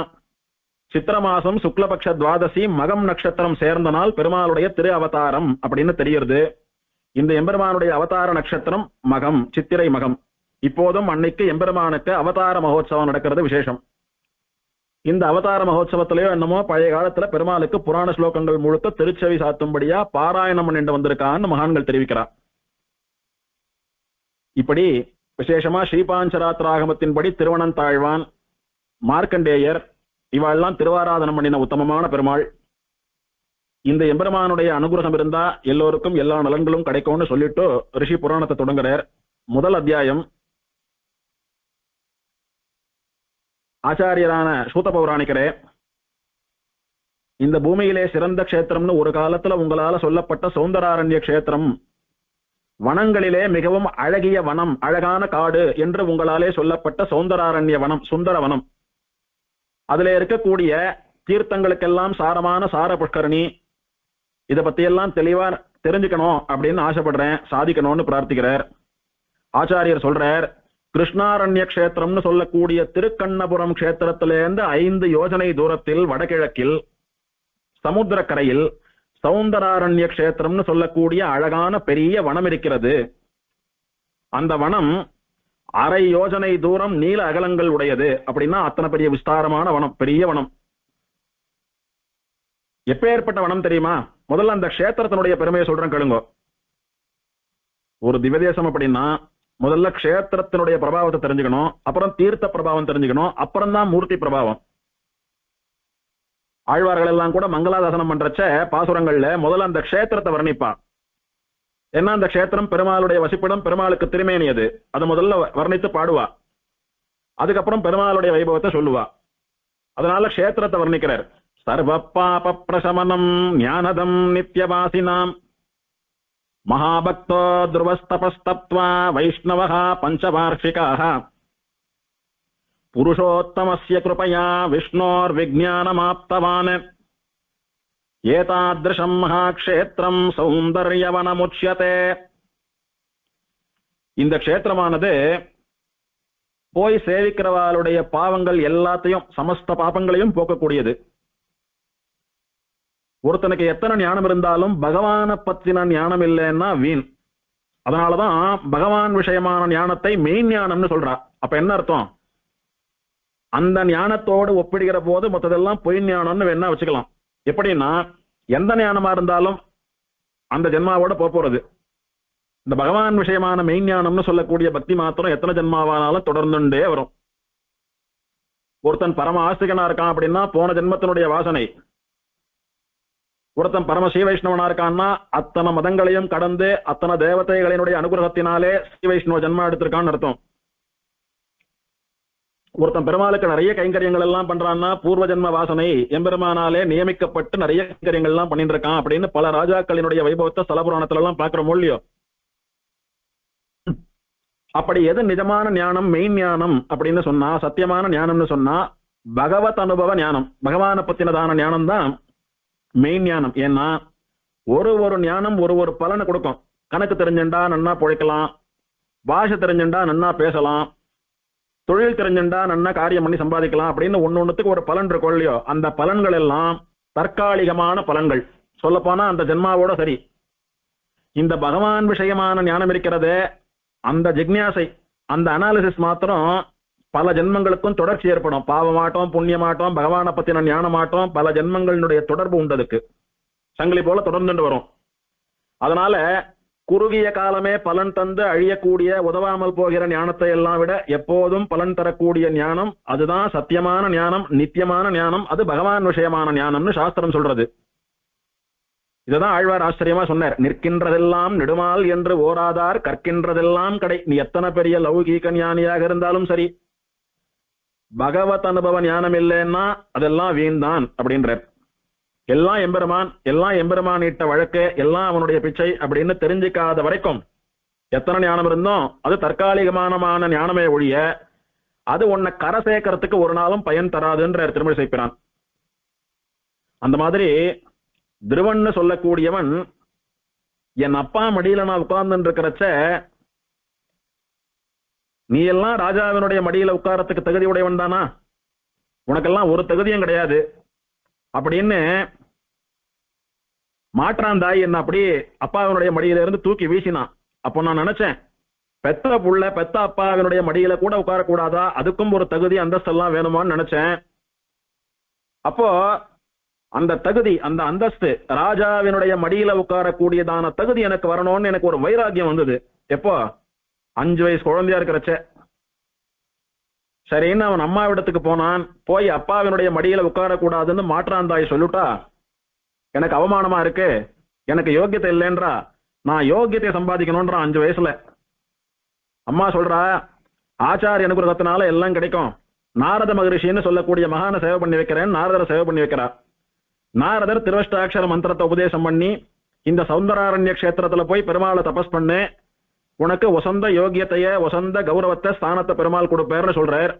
சித்திர மாசம் சுக்லபக்ஷ துவாதசி மகம் நட்சத்திரம் சேர்ந்த நாள் பெருமாளுடைய திரு அவதாரம் அப்படின்னு தெரிகிறது. இந்த எம்பெருமானுடைய அவதார நட்சத்திரம் மகம், சித்திரை மகம். இப்போதும் அன்னைக்கு எம்பெருமானுக்கு அவதார மகோத்சவம் நடக்கிறது விசேஷம். இந்த அவதார மகோத்சவத்திலேயோ என்னமோ பழைய காலத்துல பெருமாளுக்கு புராண ஸ்லோகங்கள் முழுக்க திருச்செவி சாத்தும்படியா பாராயணம் பண்ணிட்டு வந்திருக்கான்னு மகான்கள் தெரிவிக்கிறார். இப்படி விசேஷமா ஸ்ரீபாஞ்சராத்திராகமத்தின்படி திருவனந்தாழ்வான், மார்க்கண்டேயர் இவாள்லாம் திருவாராதனம் பண்ணின உத்தமமான பெருமாள். இந்த எம்பெருமானுடைய அனுகிரகம் இருந்தா எல்லோருக்கும் எல்லா நலன்களும் கிடைக்கும்னு சொல்லிட்டு ரிஷி புராணத்தை தொடங்குறார். முதல் அத்தியாயம். ஆச்சாரியரான சூத பௌராணிகரே, இந்த பூமியிலே சிறந்த கஷேத்திரம்னு ஒரு காலத்துல உங்களால சொல்லப்பட்ட சௌந்தராரண்ய கஷேத்திரம், வனங்களிலே மிகவும் அழகிய வனம், அழகான காடு என்று உங்களாலே சொல்லப்பட்ட சௌந்தராரண்ய வனம், சுந்தர வனம், அதுல இருக்கக்கூடிய தீர்த்தங்களுக்கெல்லாம் சாரமான சார புஷ்கரணி, இத பத்தி எல்லாம் தெளிவா தெரிஞ்சுக்கணும் அப்படின்னு ஆசைப்படுறேன், சாதிக்கணும்னு பிரார்த்திக்கிறார். ஆச்சாரியர் சொல்றார், கிருஷ்ணாரண்ய கஷேத்திரம்னு சொல்லக்கூடிய திருக்கண்ணபுரம் கஷேத்திரத்திலிருந்து 5 யோஜனை தூரத்தில் வடகிழக்கில் சமுத்திரக்கரையில் சௌந்தராரண்ய கஷேத்திரம்னு சொல்லக்கூடிய அழகான பெரிய வனம் இருக்கிறது. அந்த வனம் 1/2 யோஜனை தூரம் நீல அகலங்கள் உடையது. அப்படின்னா அத்தனை பெரிய விஸ்தாரமான வனம், பெரிய வனம். எப்பேற்பட்ட வனம் தெரியுமா? முதல்ல அந்த கஷேத்திரத்தினுடைய பெருமையை சொல்றேன் கேளுங்க. ஒரு திவ்யதேசம் அப்படின்னா முதல்ல கஷேத்திரத்தினுடைய பிரபாவத்தை தெரிஞ்சுக்கணும், அப்புறம் தீர்த்த பிரபாவம் தெரிஞ்சுக்கணும், அப்புறம் தான் மூர்த்தி பிரபாவம். ஆழ்வார்கள் எல்லாம் கூட மங்களாதாசனம் பண்றச்ச பாசுரங்கள்ல முதல்ல அந்த கஷேத்திரத்தை வர்ணிப்பா. ஏன்னா அந்த கஷேத்திரம் பெருமாளுடைய வசிப்பிடம், பெருமாளுக்கு திருமேனியது, அதை முதல்ல வர்ணித்து பாடுவா. அதுக்கப்புறம் பெருமாளுடைய வைபவத்தை சொல்லுவா. அதனால கஷேத்திரத்தை வர்ணிக்கிறார். சர்வ பாப பிரசமனம் ஞானதம் நித்யவாசினாம் மகாபக்தோ துருவஸ்தபஸ்தப்த்வா வைஷ்ணவஹ பஞ்சவார்ஷிகாஹ புருஷோத்தமஸ்ய கிருபயா விஷ்ணோர் விஜ்ஞானமாப்தவான் ஏதாத்ருஷம் மகாக்ஷேத்திரம் சௌந்தர்யவனமுச்யதே. இந்த க்ஷேத்திரமானது போய் சேவிக்கிறவாளுடைய பாவங்கள் எல்லாத்தையும், சமஸ்த பாபங்களையும் போக்கக்கூடியது. ஒருத்தனுக்கு எத்தனை ஞானம் இருந்தாலும் பகவானை பத்தின ஞானம் இல்லைன்னா வீண். அதனாலதான் பகவான் விஷயமான ஞானத்தை மெயின் ஞானம்னு சொல்றா. அப்ப என்ன அர்த்தம்? அந்த ஞானத்தோடு ஒப்பிடுகிற போது மொத்ததெல்லாம் பொய் ஞானம்னு வேணா வச்சுக்கலாம். எப்படின்னா எந்த ஞானமா இருந்தாலும் அந்த ஜென்மாவோட போறது. இந்த பகவான் விஷயமான மெயின் ஞானம்னு சொல்லக்கூடிய பக்தி மாத்திரம் எத்தனை ஜென்மாவானாலும் தொடர்ந்துட்டே வரும். ஒருத்தன் பரம ஆஸ்திகனா இருக்கான் அப்படின்னா போன ஜென்மத்தினுடைய வாசனை. ஒருத்தன் பரம ஸ்ரீ வைஷ்ணவனா இருக்கான்னா அத்தனை மதங்களையும் கடந்து அத்தனை தேவதைகளினுடைய அனுகிரகத்தினாலே ஸ்ரீ வைஷ்ணவ ஜென்மா எடுத்திருக்கான்னு அர்த்தம். ஒருத்தன் பெருமாளுக்கு நிறைய கைங்கரியங்கள் எல்லாம் பண்றான்னா பூர்வ ஜென்ம வாசனை எம்பெருமானாலே நியமிக்கப்பட்டு நிறைய கைங்கரியங்கள் எல்லாம் பண்ணிட்டு இருக்கான் அப்படின்னு பல ராஜாக்களினுடைய வைபவத்தை ஸ்தலபுராணத்துல எல்லாம் பாக்குறோம் இல்லையோ. அப்படி எது நிஜமான ஞானம், மெயின் ஞானம் அப்படின்னு சொன்னா, சத்தியமான ஞானம்னு சொன்னா பகவத் அனுபவ ஞானம், பகவானை பத்தினதான ஞானம் தான் மெயின் ஞானம். ஏன்னா ஒரு ஞானம் ஒரு பலனை கொடுக்கும். கணக்கு தெரிஞ்சுண்டா நன்னா பொழைக்கலாம், பாஷை தெரிஞ்சுண்டா நன்னா பேசலாம், தொழில் தெரிஞ்சுண்டா நன்னா காரியம் பண்ணி சம்பாதிக்கலாம் அப்படின்னு ஒன்னொன்னுக்கு ஒரு பலன் இருக்கும் இல்லையோ. அந்த பலன்கள் எல்லாம் தற்காலிகமான பலன்கள். சொல்ல போனா அந்த ஜென்மாவோட சரி. இந்த பகவான் விஷயமான ஞானம் இருக்கிறதே, அந்த ஜிக்ஞாசை, அந்த அனாலிசிஸ் மாத்திரம் பல ஜென்மங்களுக்கும் தொடர்ச்சி ஏற்படும். பாவமாட்டோம், புண்ணியமாட்டோம், பகவானை பத்தின ஞானமாட்டோம், பல ஜென்மங்களினுடைய தொடர்பு உண்டதுக்கு சங்கிலி போல தொடர்ந்துட்டு வரும். அதனால குறுகிய காலமே பலன் தந்து அழியக்கூடிய உதவாமல் போகிற ஞானத்தை எல்லாம் விட எப்போதும் பலன் தரக்கூடிய ஞானம், அதுதான் சத்தியமான ஞானம், நித்தியமான ஞானம். அது பகவான் விஷயமான ஞானம்னு சாஸ்திரம் சொல்றது. இதுதான் ஆழ்வார் ஆச்சரியமா சொன்னார். நிற்கின்றதெல்லாம் நெடுமால் என்று ஓராதார் கற்கின்றதெல்லாம் கடை. நீ எத்தனை பெரிய லௌகீக ஞானியாக இருந்தாலும் சரி, பகவத் அனுபவ ஞானம் இல்லைன்னா அதெல்லாம் வீண் தான் அப்படின்றார். எல்லாம் எம்பெருமான், எல்லாம் எம்பெருமான் இட்ட வழக்கு, எல்லாம் அவனுடைய பிச்சை அப்படின்னு தெரிஞ்சுக்காத வரைக்கும் எத்தனை ஞானம் இருந்தோம் அது தற்காலிகமான ஞானமே ஒழிய அது உன்னை கரை சேர்க்கறதுக்கு ஒரு நாளும் பயன் தராதுன்ற திருமணி செய்கிறான். அந்த மாதிரி திருவன்னு சொல்லக்கூடியவன் என் அப்பா மடியில நான் உட்கார்ந்து இருக்கிறச்ச நீ எல்லாம் ராஜாவினுடைய மடியில உட்காரத்துக்கு தகுதி உடையவன் தானா, உனக்கெல்லாம் ஒரு தகுதியும் கிடையாது அப்படின்னு மாற்றாந்தாய் என்ன அப்படியே அப்பாவினுடைய மடியில இருந்து தூக்கி வீசினான். அப்போ நான் நினைச்சேன், பெத்த புள்ள பெத்த அப்பாவினுடைய மடியில கூட உட்காரக்கூடாதா, அதுக்கும் ஒரு தகுதி அந்தஸ்தெல்லாம் வேணுமான்னு நினைச்சேன். அப்போ அந்த தகுதி, அந்த அந்தஸ்து, ராஜாவினுடைய மடியில உட்காரக்கூடியதான தகுதி எனக்கு வரணும்னு எனக்கு ஒரு வைராக்கியம் வந்தது. எப்போ 5 வயசு குழந்தையா இருக்கிறச்ச. சரின்னு அவன் அம்மா இடத்துக்கு போனான். போய் அப்பாவினுடைய மடியில உட்காரக்கூடாதுன்னு மாற்றாந்தாய் சொல்லிட்டா எனக்கு அவமானமா இருக்கு, எனக்கு யோக்கியத்தை இல்லைன்றா, நான் யோக்கியத்தை சம்பாதிக்கணும்ன்றான் 5 வயசுல. அம்மா சொல்றா, ஆச்சாரிய அனுகிரகத்தினால எல்லாம் கிடைக்கும், நாரத மகரிஷின்னு சொல்லக்கூடிய மகான சேவை பண்ணி வைக்கிறேன், நாரதரை சேவை பண்ணி வைக்கிறார். நாரதர் திருவஷ்டாட்சர மந்திரத்தை உபதேசம் பண்ணி இந்த சௌந்தராரண்ய கஷேத்திரத்துல போய் பெருமாளை தபஸ் பண்ணு, உனக்கு வசந்த யோகியத்தைய வசந்த கௌரவத்தை ஸ்தானத்தை பெருமாள் கொடுப்பார்னு சொல்றார்.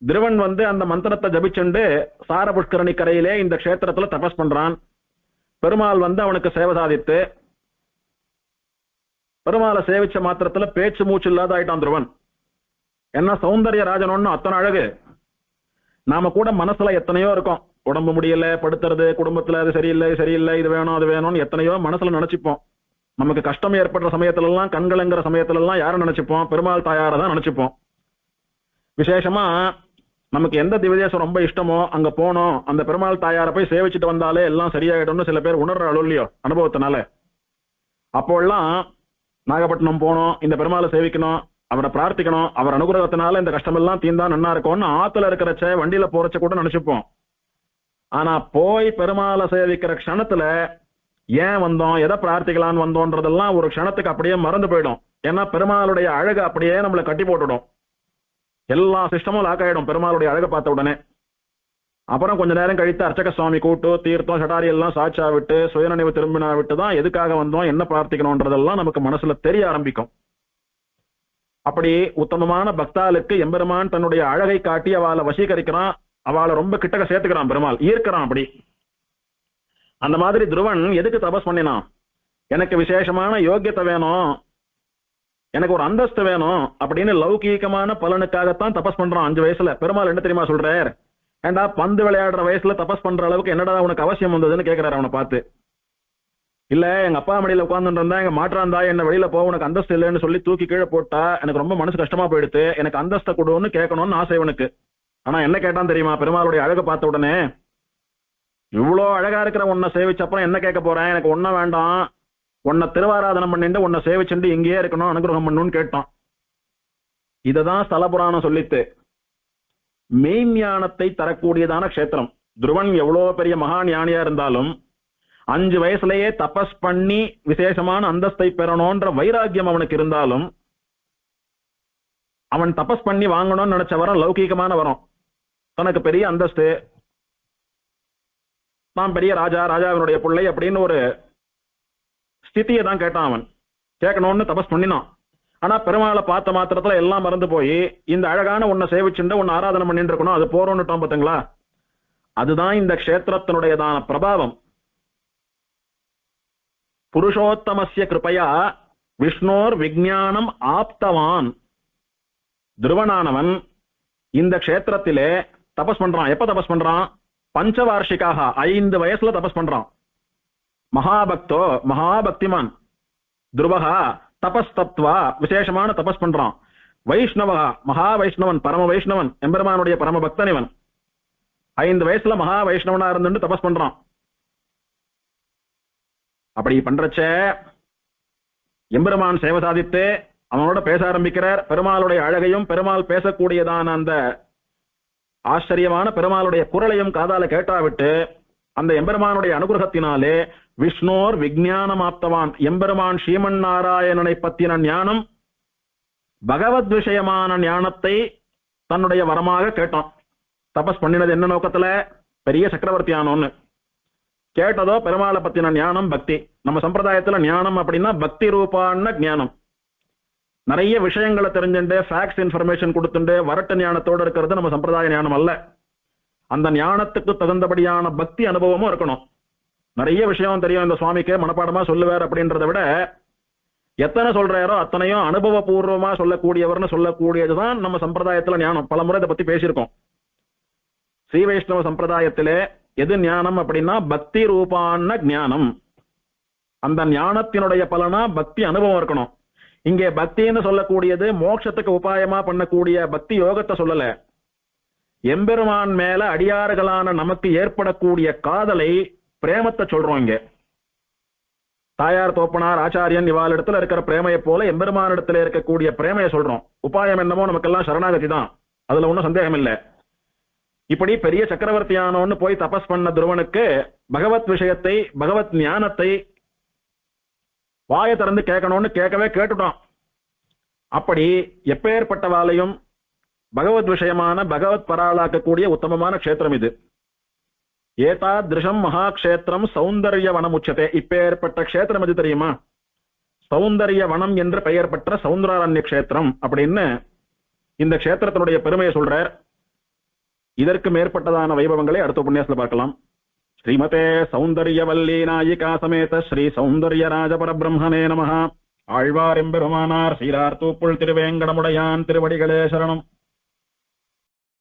துருவன் அந்த மந்திரத்தை ஜபிச்சுண்டு சார புஷ்கரணி கரையிலே இந்த க்ஷேத்திரத்துல தபஸ் பண்றான். பெருமாள் அவனுக்கு சேவை சாதித்து பெருமாளை சேவிச்ச மாத்திரத்துல பேச்சு மூச்சு இல்லாத ஆயிட்டான் துருவன். என்ன சௌந்தர்ய ராஜனொன்னு அத்தனை அழகு. நாம கூட மனசுல எத்தனையோ இருக்கும், உடம்பு முடியல, படுத்துறது, குடும்பத்துல அது சரியில்லை சரியில்லை, இது வேணும் அது வேணும்னு எத்தனையோ மனசுல நினைச்சுப்போம். நமக்கு கஷ்டம் ஏற்படுற சமயத்துல எல்லாம், கண்கலங்கிற சமயத்துல எல்லாம் யாரை நினைச்சுப்போம்? பெருமாள் தாயாரை தான் நினைச்சுப்போம். விசேஷமா நமக்கு எந்த திவ்யதேசம் ரொம்ப இஷ்டமோ அங்க போனோம், அந்த பெருமாள் தாயாரை போய் சேவிச்சுட்டு வந்தாலே எல்லாம் சரியாயிடும்னு சில பேர் உணர்ற இல்லையோ அனுபவத்தினால. அப்போல்லாம் நாகப்பட்டினம் போனோம், இந்த பெருமாளை சேவிக்கணும், அவரை பிரார்த்திக்கணும், அவர் அனுகிரகத்தினால இந்த கஷ்டமெல்லாம் தீந்தா நன்னா இருக்கும்னு ஆத்துல இருக்கிறச்ச வண்டியில போறச்ச கூட நினைச்சுப்போம். ஆனா போய் பெருமாளை சேவிக்கிற க்ஷணத்துல ஏன் வந்தோம், எதை பிரார்த்திக்கலான்னு வந்தோன்றதெல்லாம் ஒரு க்ஷணத்துக்கு அப்படியே மறந்து போயிடும். ஏன்னா பெருமாளுடைய அழகு அப்படியே நம்மளை கட்டி போட்டுடும். எல்லா சிஸ்டமும் லாக் ஆயிடும் பெருமாளுடைய அழகை பார்த்த உடனே. அப்புறம் கொஞ்ச நேரம் கழித்து அர்ச்சக சுவாமி கூட்டு தீர்த்தம் சட்டாரி எல்லாம் சாட்சா விட்டு சுயநினைவு திரும்பினா விட்டு தான் எதுக்காக வந்தோம், என்ன பிரார்த்திக்கணும்ன்றதெல்லாம் நமக்கு மனசுல தெரிய ஆரம்பிக்கும். அப்படி உத்தமமான பக்தாளுக்கு எம்பெருமான் தன்னுடைய அழகை காட்டி அவளை வசீகரிக்கிறான், அவளை ரொம்ப கிட்டக்க சேர்த்துக்கிறான், பெருமாள் ஈர்க்கிறான். அப்படி அந்த மாதிரி துருவன் எதுக்கு தபஸ் பண்ணினான்? எனக்கு விசேஷமான யோக்கியத்தை வேணும், எனக்கு ஒரு அந்தஸ்து வேணும் அப்படின்னு லௌகீகமான பலனுக்காகத்தான் தபஸ் பண்றான் 5 வயசுல. பெருமாள் என்ன தெரியுமா சொல்றார்? ஏண்டா பந்து விளையாடுற வயசுல தபஸ் பண்ற அளவுக்கு என்னடா உனக்கு அவசியம் வந்ததுன்னு கேட்கிறாரு அவனை பார்த்து. இல்ல எங்க அப்பா மடியில உட்கார்ந்து இருந்தா எங்க மாற்றாந்தா என்ன வெளியில போ, உனக்கு அந்தஸ்து இல்லைன்னு சொல்லி தூக்கி கீழே போட்டா எனக்கு ரொம்ப மனசு கஷ்டமா போயிடுத்து, எனக்கு அந்தஸ்தை கொடுன்னு கேட்கணும்னு ஆசை இவனுக்கு. ஆனா என்ன கேட்டான் தெரியுமா? பெருமாளுடைய அழகை பார்த்த உடனே, இவ்வளோ அழகா இருக்கிற உன்னை சேவிச்ச அப்புறம் என்ன கேட்க போறேன், எனக்கு ஒன்ன வேண்டாம், உன்னை திருவாராதனம் பண்ணிட்டு உன்னை சேவிச்சுட்டு இங்கேயே இருக்கணும், அனுகிரகம் பண்ணணும்னு கேட்டான். இததான் ஸ்தல புராணம் சொல்லித்து. மெய்ஞானத்தை தரக்கூடியதான க்ஷேத்திரம். துருவன் எவ்வளவு பெரிய மகா ஞானியா இருந்தாலும் 5 வயசுலயே தபஸ் பண்ணி விசேஷமான அந்தஸ்தை பெறணும்ன்ற வைராக்கியம் அவனுக்கு இருந்தாலும், அவன் தபஸ் பண்ணி வாங்கணும்னு நினைச்ச வரம் லௌகீகமான வரம், தனக்கு பெரிய அந்தஸ்து, நான் பெரிய ராஜா, ராஜாவினுடைய பிள்ளை அப்படின்னு ஒரு ஸ்திதியை தான் கேட்டான். அவன் கேட்கணும்னு தபஸ் பண்ணினான். ஆனா பெருமாளை பார்த்த மாத்திரத்துல எல்லாம் மறந்து போய் இந்த அழகான உன்னை சேவிச்சுட்டு உன்னை ஆராதனை பண்ணிட்டு இருக்கணும், அது போறோம்னுட்டோம் பாத்தீங்களா? அதுதான் இந்த க்ஷேத்திரத்தினுடையதான பிரபாவம். புருஷோத்தமஸ்ய கிருபையா விஷ்ணோர் விஞ்ஞானம் ஆப்தவான். துருவனானவன் இந்த க்ஷேத்திரத்திலே தபஸ் பண்றான். எப்ப தபஸ் பண்றான்? பஞ்சவார்ஷிகாக 5 வயசுல தபஸ் பண்றான். மகாபக்தோ மகாபக்திமான் துருவகா தபஸ் தத்வா விசேஷமான தபஸ் பண்றான். வைஷ்ணவா மகா வைஷ்ணவன், பரம வைஷ்ணவன், எம்பெருமானுடைய பரம பக்தன் இவன். 5 வயசுல மகா வைஷ்ணவனா இருந்து தபஸ் பண்றான். அப்படி பண்றச்ச எம்பெருமான் சேவை சாதித்து அவனோட பேச ஆரம்பிக்கிறார். பெருமாளுடைய அழகையும் பெருமாள் பேசக்கூடியதான அந்த ஆச்சரியமான பெருமாளுடைய குரலையும் காதால கேட்டாவிட்டு அந்த எம்பெருமானுடைய அனுகிரகத்தினாலே விஷ்ணோர் விஞ்ஞானமாப்தவான், எம்பெருமான் ஸ்ரீமன் நாராயணனை பத்தின ஞானம், பகவத் விஷயமான ஞானத்தை தன்னுடைய வரமாக கேட்டான். தபஸ் பண்ணினது என்ன நோக்கத்துல? பெரிய சக்கரவர்த்தி ஆனோன்னு. கேட்டதோ பெருமாளை பத்தின ஞானம், பக்தி. நம்ம சம்பிரதாயத்துல ஞானம் அப்படின்னா பக்தி ரூபான ஞானம். நிறைய விஷயங்களை தெரிஞ்சுட்டு ஃபேக்ட்ஸ் இன்ஃபர்மேஷன் கொடுத்துட்டு வரட்டு ஞானத்தோடு இருக்கிறது நம்ம சம்பிரதாய ஞானம் அல்ல. அந்த ஞானத்துக்கு தகுந்தபடியான பக்தி அனுபவமும் இருக்கணும். நிறைய விஷயம் தெரியும் இந்த சுவாமிக்கு, மனப்பாடமா சொல்லுவார் அப்படின்றத விட எத்தனை சொல்றாரோ அத்தனையும் அனுபவபூர்வமா சொல்லக்கூடியவர்னு சொல்லக்கூடியதுதான் நம்ம சம்பிரதாயத்துல ஞானம். பல முறை இதை பத்தி பேசியிருக்கோம். ஸ்ரீ வைஷ்ணவ சம்பிரதாயத்திலே எது ஞானம் அப்படின்னா பக்தி ரூபான ஞானம். அந்த ஞானத்தினுடைய பலனா பக்தி அனுபவம் இருக்கணும். இங்கே பக்தின்னு சொல்லக்கூடியது மோட்சத்துக்கு உபாயமா பண்ணக்கூடிய பக்தி யோகத்தை சொல்லல. எம்பெருமான் மேல அடியாறுகளான நமக்கு ஏற்படக்கூடிய காதலை, பிரேமத்தை சொல்றோம். இங்க தாயார் தோப்பனார் ஆச்சாரியன் இவாளிடத்துல இருக்கிற பிரேமையை போல எம்பெருமானிடத்துல இருக்கக்கூடிய பிரேமையை சொல்றோம். உபாயம் என்னமோ நமக்கெல்லாம் சரணாகதி தான், அதுல ஒன்றும் சந்தேகம் இல்லை. இப்படி பெரிய சக்கரவர்த்தியானோன்னு போய் தபஸ் பண்ண துருவனுக்கு பகவத் விஷயத்தை, பகவத் ஞானத்தை வாயை திறந்து கேட்கணும்னு கேட்கவே கேட்டுட்டான். அப்படி எப்பேற்பட்டவாளையும் பகவத் விஷயமான பகவத் பராளாக்கக்கூடிய உத்தமமான க்ஷேத்திரம் இது. ஏதாத்ருஷம் மகாக்ஷேத்திரம் சௌந்தர்ய வனம் உச்சதே. இப்பேற்பட்ட க்ஷேத்திரம் எது தெரியுமா? சௌந்தர்ய வனம் என்று பெயர் பெற்ற சௌந்தராரண்ய க்ஷேத்திரம் அப்படின்னு இந்த க்ஷேத்திரத்தினுடைய பெருமையை சொல்றார். இதற்கு மேற்பட்டதான வைபவங்களை அடுத்த உபன்யாசத்துல பார்க்கலாம். ஸ்ரீமதே சௌந்தர்யவல்லி நாயிகா சமேத ஸ்ரீ சௌந்தர்யராஜ பரபிரம்மணே நமஹ. ஆழ்வார் எம்பெருமானார் சீரார் தூப்புள் திருவேங்கடமுடையான் திருவடிகளே சரணம்.